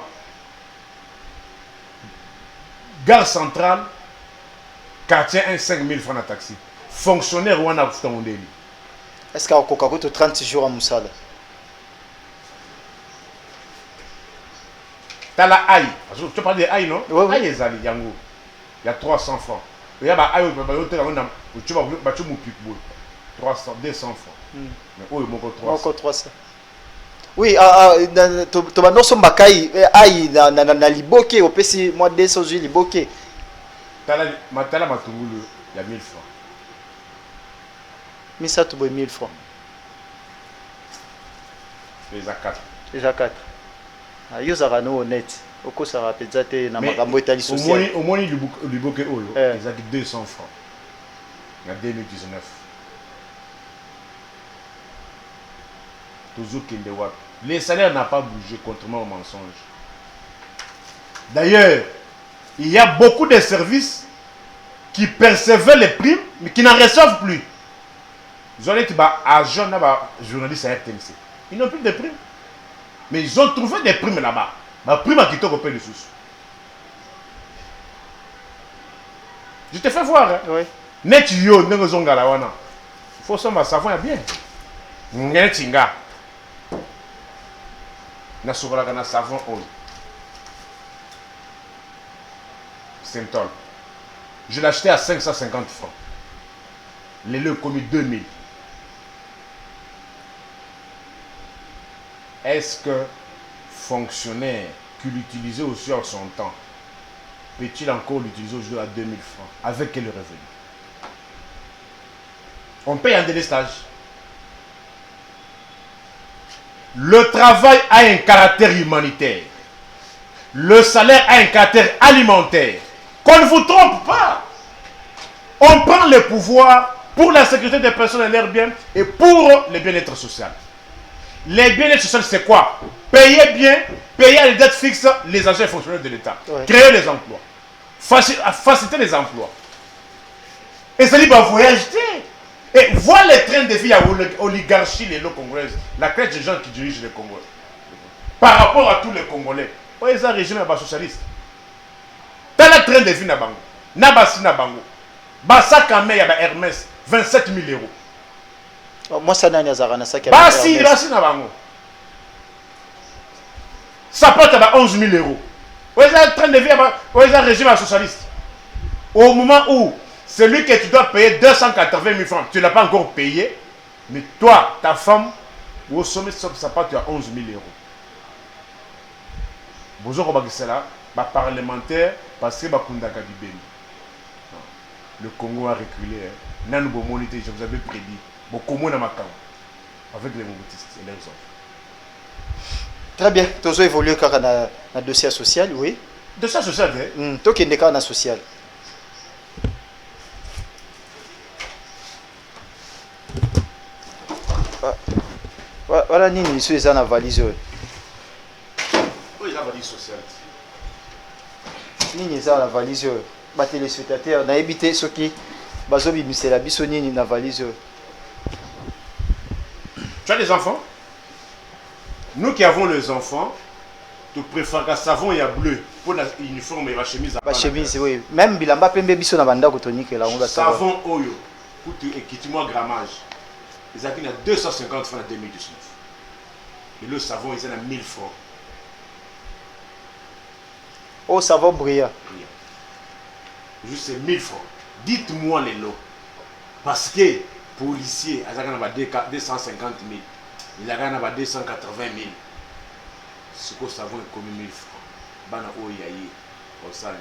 gare centrale, quartier 1, 5000 francs de taxi. Fonctionnaire ou un abstant au délit. Est-ce qu'il y a encore 30 jours à Moussala? Tu as la aïe. Tu parles de aïe, non? Oui, oui. Aïe, il y a 300 francs. Il y a la aïe, tu vas 300, 200 francs. Mais où est mon 300? 300. Oui, tu vas nous bakai aïe na liboke au pesi moi 200 jours liboke. Tala matungulu, il y a 1000 francs. Mais ça tu veux 1000 francs. Les a 4. Déjà 4. Yo za no honnête. Oko ça rappelle ça te na makambo etali social. Au moins liboke oyo, ils a 200 francs. Il y a 2019. Les salaires n'ont pas bougé, contrairement au mensonge. D'ailleurs, il y a beaucoup de services qui percevaient les primes, mais qui n'en reçoivent plus. Ils ont été agents, journalistes à RTNC. Ils n'ont plus de primes. Mais ils ont trouvé des primes là-bas. Ma prime a quitté au pays de sous. Je te fais voir. Hein? Oui. Net yo, n'engozonga la wana. Il faut ça, ma savon est bien. N'entinga. Na sokolaka na savon oil. Syntol. Je l'ai acheté à 550 francs. Les leux commis 2000. Est-ce que fonctionnaire qui l'utilisait aussi en son temps peut-il encore l'utiliser aujourd'hui à 2000 francs? Avec quel revenu? On paye un délestage. Le travail a un caractère humanitaire. Le salaire a un caractère alimentaire. Qu'on ne vous trompe pas. On prend le pouvoir pour la sécurité des personnes et leurs biens et pour le bien-être social. Les bien-être social, c'est quoi? Payer bien, payer les dettes fixes, les agents fonctionnaires de l'État. Ouais. Créer les emplois. Faciliter les emplois. Et ça dit, voyager. Et voir les trains de vie à l'oligarchie, les lots congolaises, la classe des gens qui dirigent les Congolais. Par rapport à tous les Congolais. Oui, ils ont un régime socialiste. Dans le train de vie, na bango. Nabasi na bango. Basak à il y a Hermès, 27 000 euros. Oh, moi, ça n'a rien à ça. Basi na bango. Ça peut être 11 000 euros. Oui, ils ont un train de vie, ils ont un régime socialiste. Au moment où celui que tu dois payer 280 000 francs, tu ne l'as pas encore payé, mais toi, ta femme, au sommet, ça part à 11 000 euros. Bonjour, parlementaire, parce que le Congo a reculé. Je vous avais prédit. Avec les mobilistes et leurs enfants. Très bien. Tu as évolué dans le dossier social, oui. Dossier social, hein? Tu as évolué dans le social. Voilà, Nini, sur les valise. Oui, la valise sociale. Nini, ça la valise. Les téléspectateurs, on a évité ce qui. Bazobi, c'est la bisonine, la valise. Tu as des enfants? Nous qui avons les enfants, tu préfères qu'un savon et un bleu pour l'uniforme et la chemise. La chemise, oui. Même Bilamba Pembe Biso na banda kotonique là, on va savoir. Savon Oyo, pour équipement grammage. Ils ont 250 francs en 2019. Et le savon, ils ont 1000 francs. Oh, savon brillant. Juste 1000 francs. Dites-moi les lots. Parce que policiers, ils ont 250 000. Ils ont 280 000. Ce que le savon est comme 1000 francs. Bana Oyaye. Comme ça.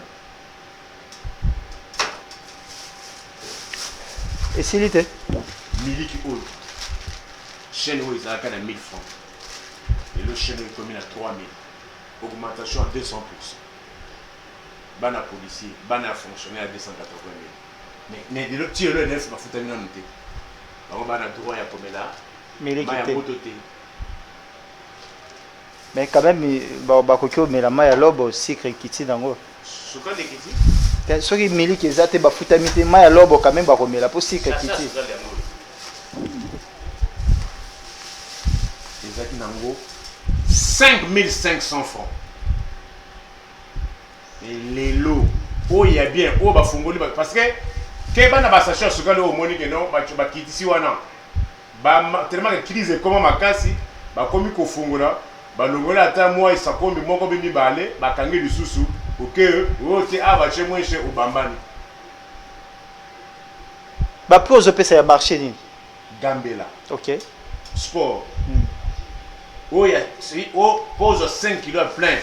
Et s'il était Miliki Oyo. Chaîne où ils ont 1000 francs. Et le chaîne est commis à 3000. Augmentation à 200%. Bana policier, bana fonctionnaire à 280 000. Mais le tir le neuf va foutre une noté. Donc bana droit à comme là. Mais il est Mais quand même, bakokyo mais la maille à lobo sucre kiti dango. Sucre de kiti. Ceux qui miliki ezate bafuta mite maille à lobo quand même bakomela pour sucre kiti. Ezaki nango 5500 francs. Et les lots, oh il y a bien, oh bafungoli parce que que bana basachet sucre le omoni que non ba kiti si wana. Ba tellement que crise comment makasi ba komi ko fungola. Balongola ata moi isakombi moko bimi bale bakangi lisusu oke ote aba che moi chez obambani ba pose pesa ya marché ni Gambela. OK. Sport. Oh ya si oh pose 5 kilos plein.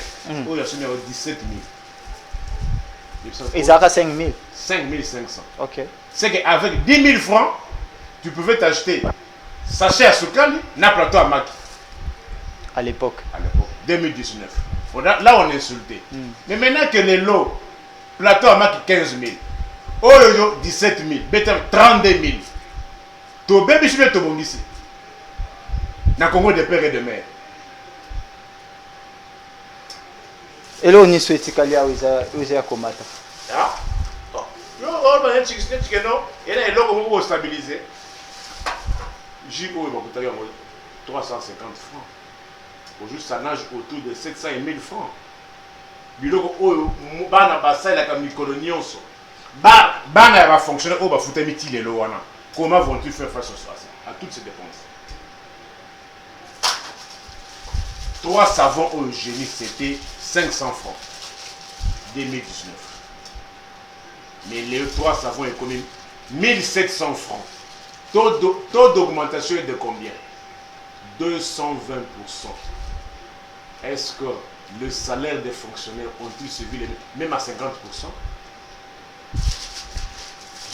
Oh ya semi 17000. Et ça a 5000. 5500. OK. C'est qu'avec 10 000 francs, tu pouvais t'acheter sachet à Soukali, na plateau à Maki. À l'époque. 2019. Là, on est insulté. Mais maintenant que les lots, plateau à Maki 15 000, oh 17 000, 32 000. Tu as bien sûr tout ici. Dans le Congo de père et de mère. Et là, on est sur Etikalia où ils ont combattu. Ah, bon. Yo, on va dire que non, il y a des lots qui vont stabiliser. J'ai 350 francs. Aujourd'hui, ça nage autour de 700 et 1000 francs. Biloko oyo bana basala comme colonie onso. Bana va fonctionner au ba futamiti les lots wana. Comment vont-ils faire face à toutes ces dépenses? 3 savons au génie, c'était 500 francs. 2019. Mais les 3 savons est combien? 1700 francs. Taux d'augmentation est de combien? 220%. Est-ce que le salaire des fonctionnaires ont-ils suivi même à 50%?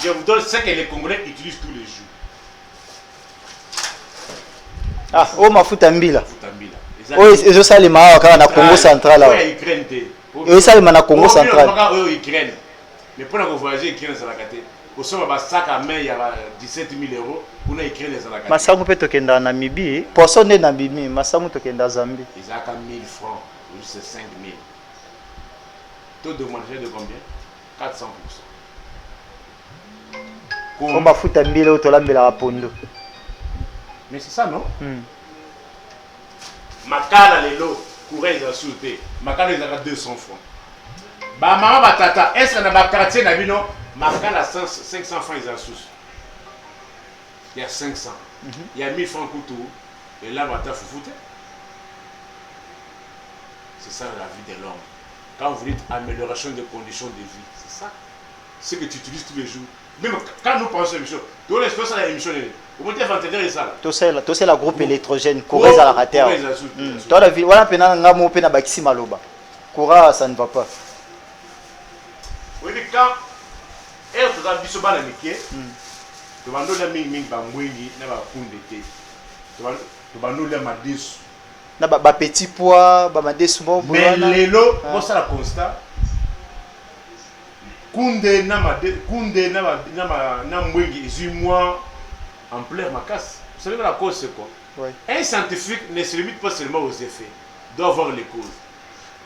Je vous donne ce que les Congolais utilisent tous les jours. Ah, oh ma futambila. Futambila. Oh, ils ça les mains quand on a Congo central là. Oui, Ukraine. Et ça les mains Congo central. Oui, Ukraine. Mais pour nous voyager, Ukraine c'est la carte. Au sommet, un sac à main, il y a 17 000 euros. Pour nous Ukraine c'est la carte. Masangu peut tokenda en Namibie. Poisson de Namibie. Masangu tokenda Zambie. Ils ont 1000 francs. C'est 5 000. Taux d'augmentation de combien? 400%. On va foutre un billet au tolambela à Pondo. Mais c'est ça, non? Makala les lots, courage à souper. Makala ils ont 200 francs. Bah maman batata, est-ce que dans ma quartier n'a vu non? Makala 500 francs ils ont sous. Il y a 500. Il y a 1000 francs couteau. Et là, bata faut foutre. C'est ça la vie de l'homme. Quand vous dites amélioration des conditions de vie, c'est ça. Ce que tu utilises tous les jours. Même quand nous pensons à l'émission, tu vois l'espace à l'émission, vous pouvez entendre ça. Tout c'est la groupe électrogène, Courez à la terre. Toi la vie, voilà, pena ngamo pena bakisi maloba. Coura, ça ne va pas. Oui, mais quand tu as vu ce bal à Mickey, tu vas nous la ming bamwingi, na ba kundete. Tu vas nous la madis. Na ba petit pois, ba madis mo. Mais les lots, moi ça la constat. Kunde na mwingi moi en plein ma casse. Vous savez la cause c'est quoi? Oui. Un scientifique ne se limite pas seulement aux effets, doit voir les causes.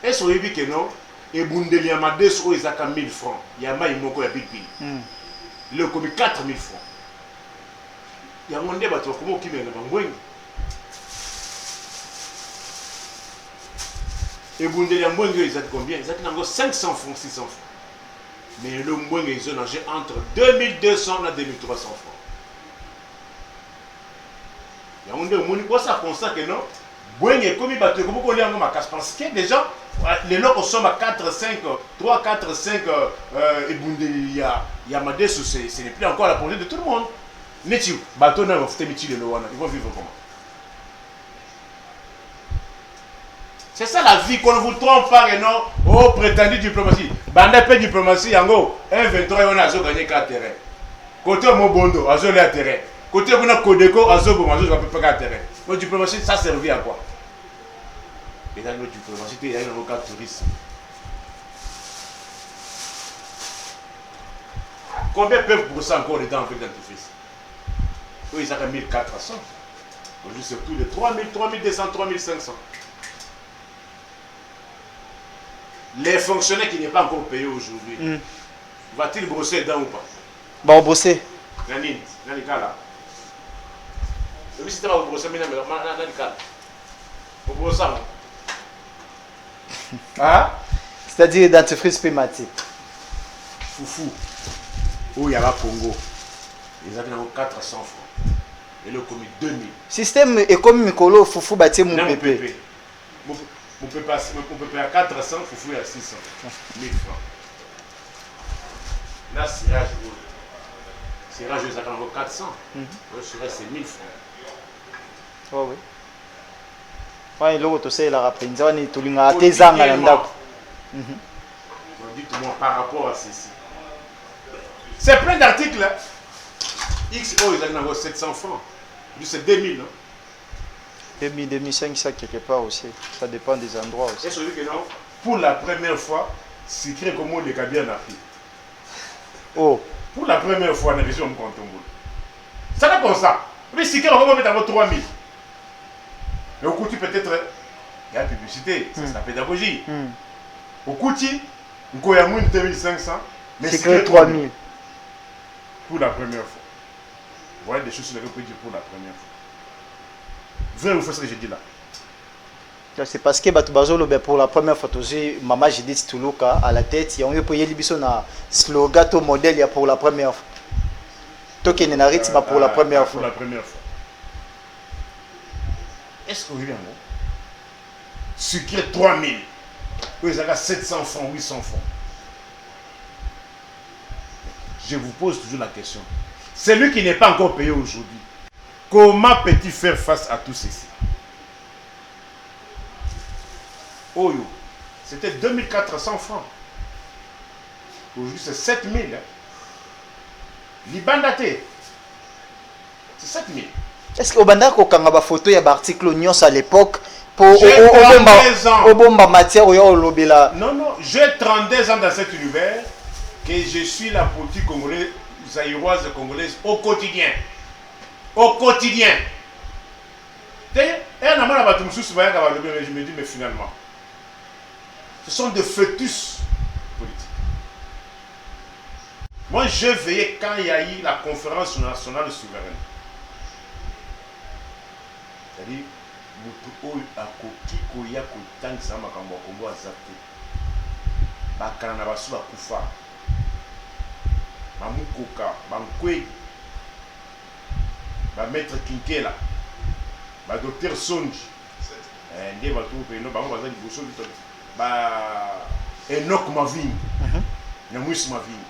Et sur les que non, et bundeli amade so ezaka 1000 francs. Yama imoko ya big bill. Le comme 4000 francs. Ya monde bato komo kimena bangwengi. Et bundeli ambwengi ezaka combien? Ezaka nango 500 francs, 600 francs. Mais le moins ils ont nagé entre 2200 et 2300 francs. Il y a un monde qui ça constate que non. Boigné comme il bat comme on l'a ma casse parce que déjà les locaux sont à 4 5 3 4 5 et bundeli il y a madé ce n'est plus encore la projet de tout le monde. Netiu bateau na va foutre miti le loana, ils vont vivre comment? C'est ça la vie qu'on vous trompe pas et non. Oh, prétendu diplomatie. Banda peu diplomatie, yango. 1,23 on a gagné 4 terrains. Côté Mobondo, a joué à terrain. Côté Kodeko, a joué à peu près 4 terrains. Notre diplomatie, ça servit à quoi? Et dans notre diplomatie, il y a un avocat touriste. Combien peuvent pour ça encore les dents avec dentifrice? Oui, ils ont 1400. Aujourd'hui, c'est plus de 3000, 3200, 3500. Les fonctionnaires qui n'est pas encore payé aujourd'hui, va-t-il brosser les dents ou pas? Bah, brosser. Nani, nani kala. Le ministre va brosser mais nani kala. Vous brossez ça. Hein? C'est-à-dire dentifrice pématique. Foufou. Où il y a la Congo. Ils avaient 400 francs. Et le commis 2000. Système économique Mikolo, Foufou bâti mon pépé. On peut payer à 400, Foufou à 600. 1000 francs. Là, Sirage, ils ont 400. Le Sirage, c'est 1000 francs. Oh oui. Ouais, l'autre, c'est la rappel. On est tout le monde à tes angles. On dit tout le monde par rapport à ceci. C'est plein d'articles. XO, ils ont 700 francs. C'est 2000. 2000, 2500 quelque part aussi. Ça dépend des endroits aussi. Et celui que non, pour la première fois, c'est créé comme les Gabiens en Afrique. Oh. Pour la première fois, on a vu un compte. Ça n'est pas ça. Mais si quelqu'un va mettre 3000. Mais au coup, peut-être, il y a la publicité, c'est la pédagogie. Au coup, on a 2500, mais c'est 3000. Pour la première fois. Vous voyez des choses sur lesquelles on peut dire pour la première fois. Vrai ou faux ce que j'ai dit là? C'est parce que pour la première fois, maman j'ai dit Toulouka à la tête, il y a un peu de slogan, ton modèle pour la première fois. Toi qui n'as pas pour la première fois. Pour la première fois. Est-ce que vous voyez bien? Sucré 3000. Ils ont 700 francs, 800 francs. Je vous pose toujours la question. Celui qui n'est pas encore payé aujourd'hui, comment peut-il faire face à tout ceci? Oyo, c'était 2400 francs. Aujourd'hui, c'est 7000. Libandaté, c'est 7000. Est-ce que au Bandar Kokanga photo il y a article Nyons à l'époque pour au bomba matière ou au lobela? Non, j'ai 32 ans dans cet univers que je suis la politique congolaise, zaïroise congolaise au quotidien. Au quotidien. Je me dis, mais finalement, ce sont des fœtus politiques. Moi, je veillais quand il y a eu la conférence nationale souveraine. C'est-à-dire, Maître Kinkela, Docteur Sonji, Enoch Maving, Namus Maving,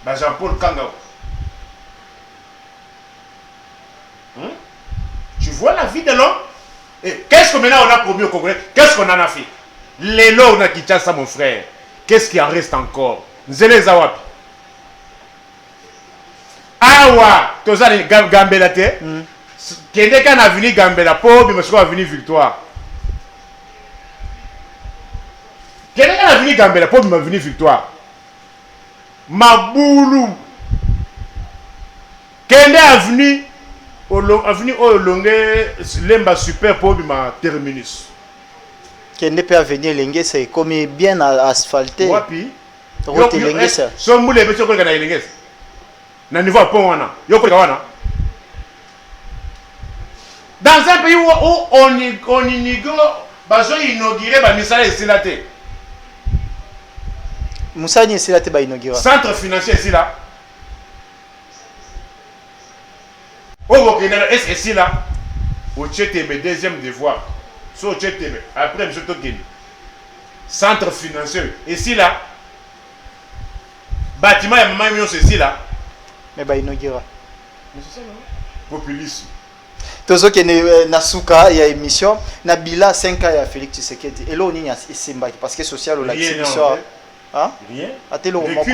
Jean-Paul Kangao. Tu vois la vie de l'homme? Et qu'est-ce que maintenant on a promis au Congolais? Qu'est-ce qu'on en a fait? Les lots on a quitté ça, mon frère. Qu'est-ce qui en reste encore? Nzele Zawapi. Awa, toza ni Gambela te. Kende kan avini Gambela po bi mosiko avini victoire. Kende kan avini Gambela po bi avini victoire. Mabulu. Kende avini Olonge Lemba super po bi ma terminus. Kende peut venir lengue c'est comme bien asphalté. Wapi? Route lengue ça. Son moule be soko kana lengue. Na niveau à pont wana yoko wana dans un pays où on inigo bazo inaugurer ba misala esilate musani esilate ba inaugurer centre financier ici là au Kenya est là au Tchétébé deuxième devoir so Tchétébé après monsieur Tokeni centre financier ici là bâtiment ya maman mio ici là. Mais bah inaugura. Mais c'est ça non? Populisme. Tozo qui est Nasuka il y a émission Nabila 5 ans ya Félix Tshisekedi et là on y a Simba parce que social la télévision hein? Rien. Atelo komoko.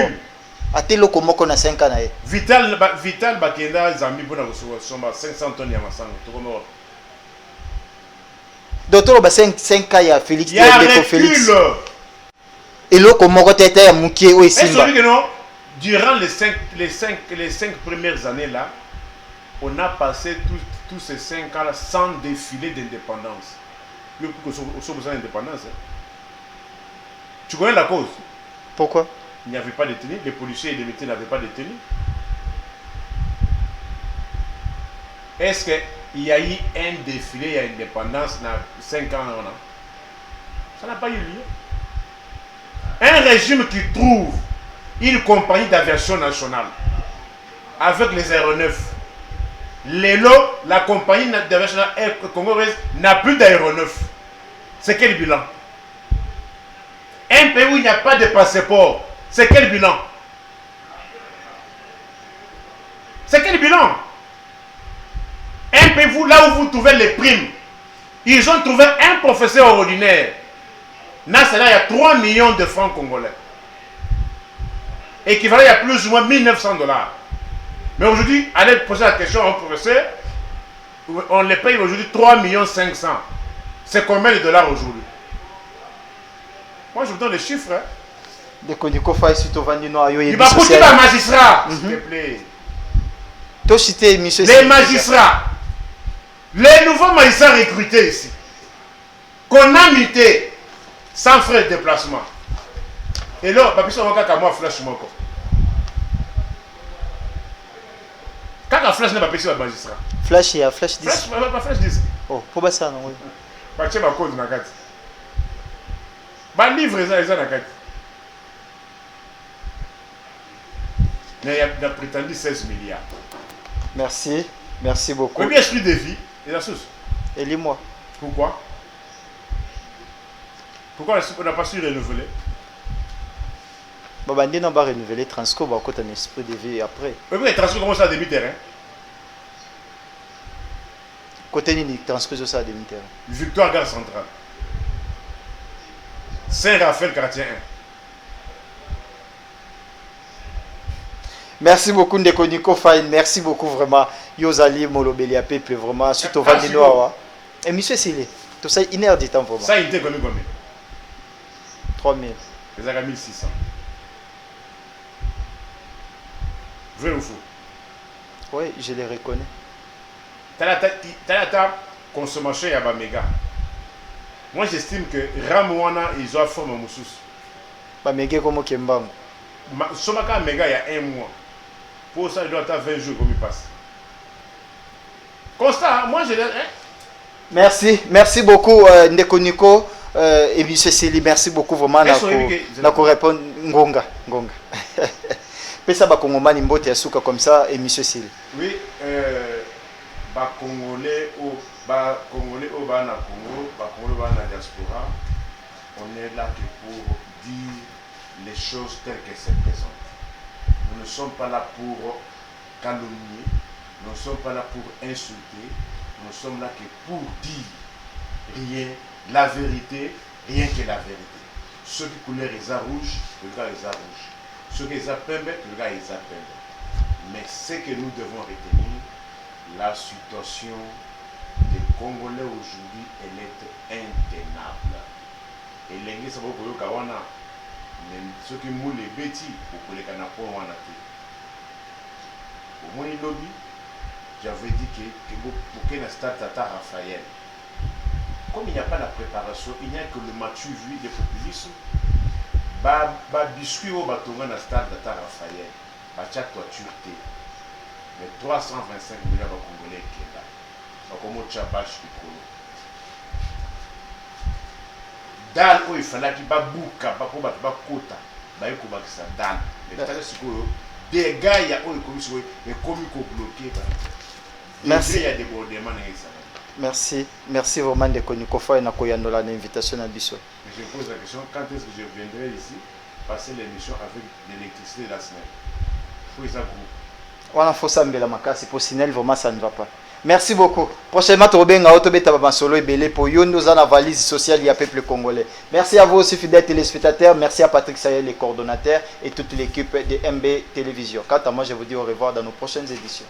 Atelo komoko na 5 ans na. Vital Bakenda Zambi bona recevoir 500 tonnes ya masanga to comme Docteur ba 5 ans ya Félix Tshisekedi Félix. Et là komoko tete ya mukie o Simba. Est-ce que non? Durant les 5 premières années là, on a passé tous ces 5 ans là sans défilé d'indépendance. Il y a besoin d'indépendance. Tu connais la cause? Pourquoi? Il n'y avait pas de tenue, les policiers et les militaires n'avaient pas de tenue. Est-ce qu'il y a eu un défilé à l'indépendance dans 5 ans? Ça n'a pas eu lieu. Un régime qui trouve une compagnie d'aviation nationale avec les aéronefs. Lélo, la compagnie d'aviation nationale congolaise n'a plus d'aéronefs. C'est quel bilan? Un pays où il n'y a pas de passeport, c'est quel bilan? C'est quel bilan? Un pays là où vous trouvez les primes, ils ont trouvé un professeur ordinaire. Là, il y a 3 millions de francs congolais. Équivalent à plus ou moins 1900 $. Mais aujourd'hui, allez poser la question à un professeur, on les paye aujourd'hui 3 500 000. C'est combien de dollars aujourd'hui? Moi, je vous donne les chiffres. Hein. Il va coûter un magistrat, s'il te plaît. Les magistrats, les nouveaux magistrats recrutés ici, qu'on a mutés sans frais de déplacement. Et là, on va moi flash mon corps. Quand la flash n'est pas payé sur le magistrat. Flash, il y a flash 10. Flash 10. Oh, pour ça, non, oui. Pas de code dans la carte. Bah, livre, ils ont la carte. Mais il a prétendu 16 milliards. Merci, merci beaucoup. Combien esprit de vie et la source? Et lis-moi. Pourquoi? Pourquoi on n'a pas su renouveler? Bah, on va renouveler Transco, bah, côté un esprit de vie après. Oui, mais Transco commence à demi-terrain. Côté ni Transco, ça à demi-terrain. Victoire Gare Centrale. Saint-Raphaël, quartier 1. Merci beaucoup Ndeko Nico Fine, merci beaucoup vraiment. Yozali Molobelia Pepe vraiment surtout Vandinoa. Et monsieur Sélé, tout ça une heure de temps vraiment. Ça il était combien? 3000. Les a 1600. Vrai ou faux? Oui, je les reconnais. T'as la consommation à Bamega. Moi j'estime que Ramouana ils ont formé Moussous. Bamega comme Kembam. Somaka Mega il y a 1 mois. Pour ça, il doit avoir 20 jours comme il passe. Constat, moi je l'ai. Hein? Merci, merci beaucoup Ndeko Nico et monsieur Seli, merci beaucoup vraiment pour répondre Ngonga. Pesa ba Congomani mbote ya suka comme ça et monsieur Seli. Oui, ba Congolais au bas na Congo, ba Congolais bas na diaspora, on est là pour dire les choses telles qu'elles se présentent. Nous ne sommes pas là pour calomnier, nous ne sommes pas là pour insulter, nous sommes là que pour dire rien, la vérité, rien que la vérité. Ceux qui coulèrent les rouges, le gars les rouges. Ceux qui les pembe, le gars les pembe. Mais ce que nous devons retenir, la situation des Congolais aujourd'hui, elle est intenable. Et l'église, c'est beaucoup de Kawana. Ceux qui moulent les bêtis pour les canapons en athée. Au moins, lobby, j'avais dit que pour qu'il y ait un stade Tata Raphaël, comme il n'y a pas la préparation, il n'y a que le match vu des populistes, bah biscuit au bâton dans le stade Tata Raphaël, bah tcha toiture T. Mais 325 millions de Congolais qui est là. Donc, comme au tchabach du colo. Dal où il fallait qu'il bouka pour kota ba yeko bakisa dal mais tata sikoyo des gars ya o komisi et comme ko bloqué ba merci il y a des débordements na ça. Merci vraiment de Koniko Fa na koyandola l'invitation à Bisso. Je pose la question, quand est-ce que je viendrai ici passer l'émission avec l'électricité de la SNEL? Faut ça groupe. Voilà, faut ça mbela makasi pour SNEL vraiment ça ne va pas. Merci beaucoup. Prochainement, tu vas être solo et belé pour nous dans la valise sociale du peuple congolais. Merci à vous aussi, fidèles téléspectateurs. Merci à Patrick Sayel, les coordonnateurs et toute l'équipe de MB Télévision. Quant à moi, je vous dis au revoir dans nos prochaines éditions.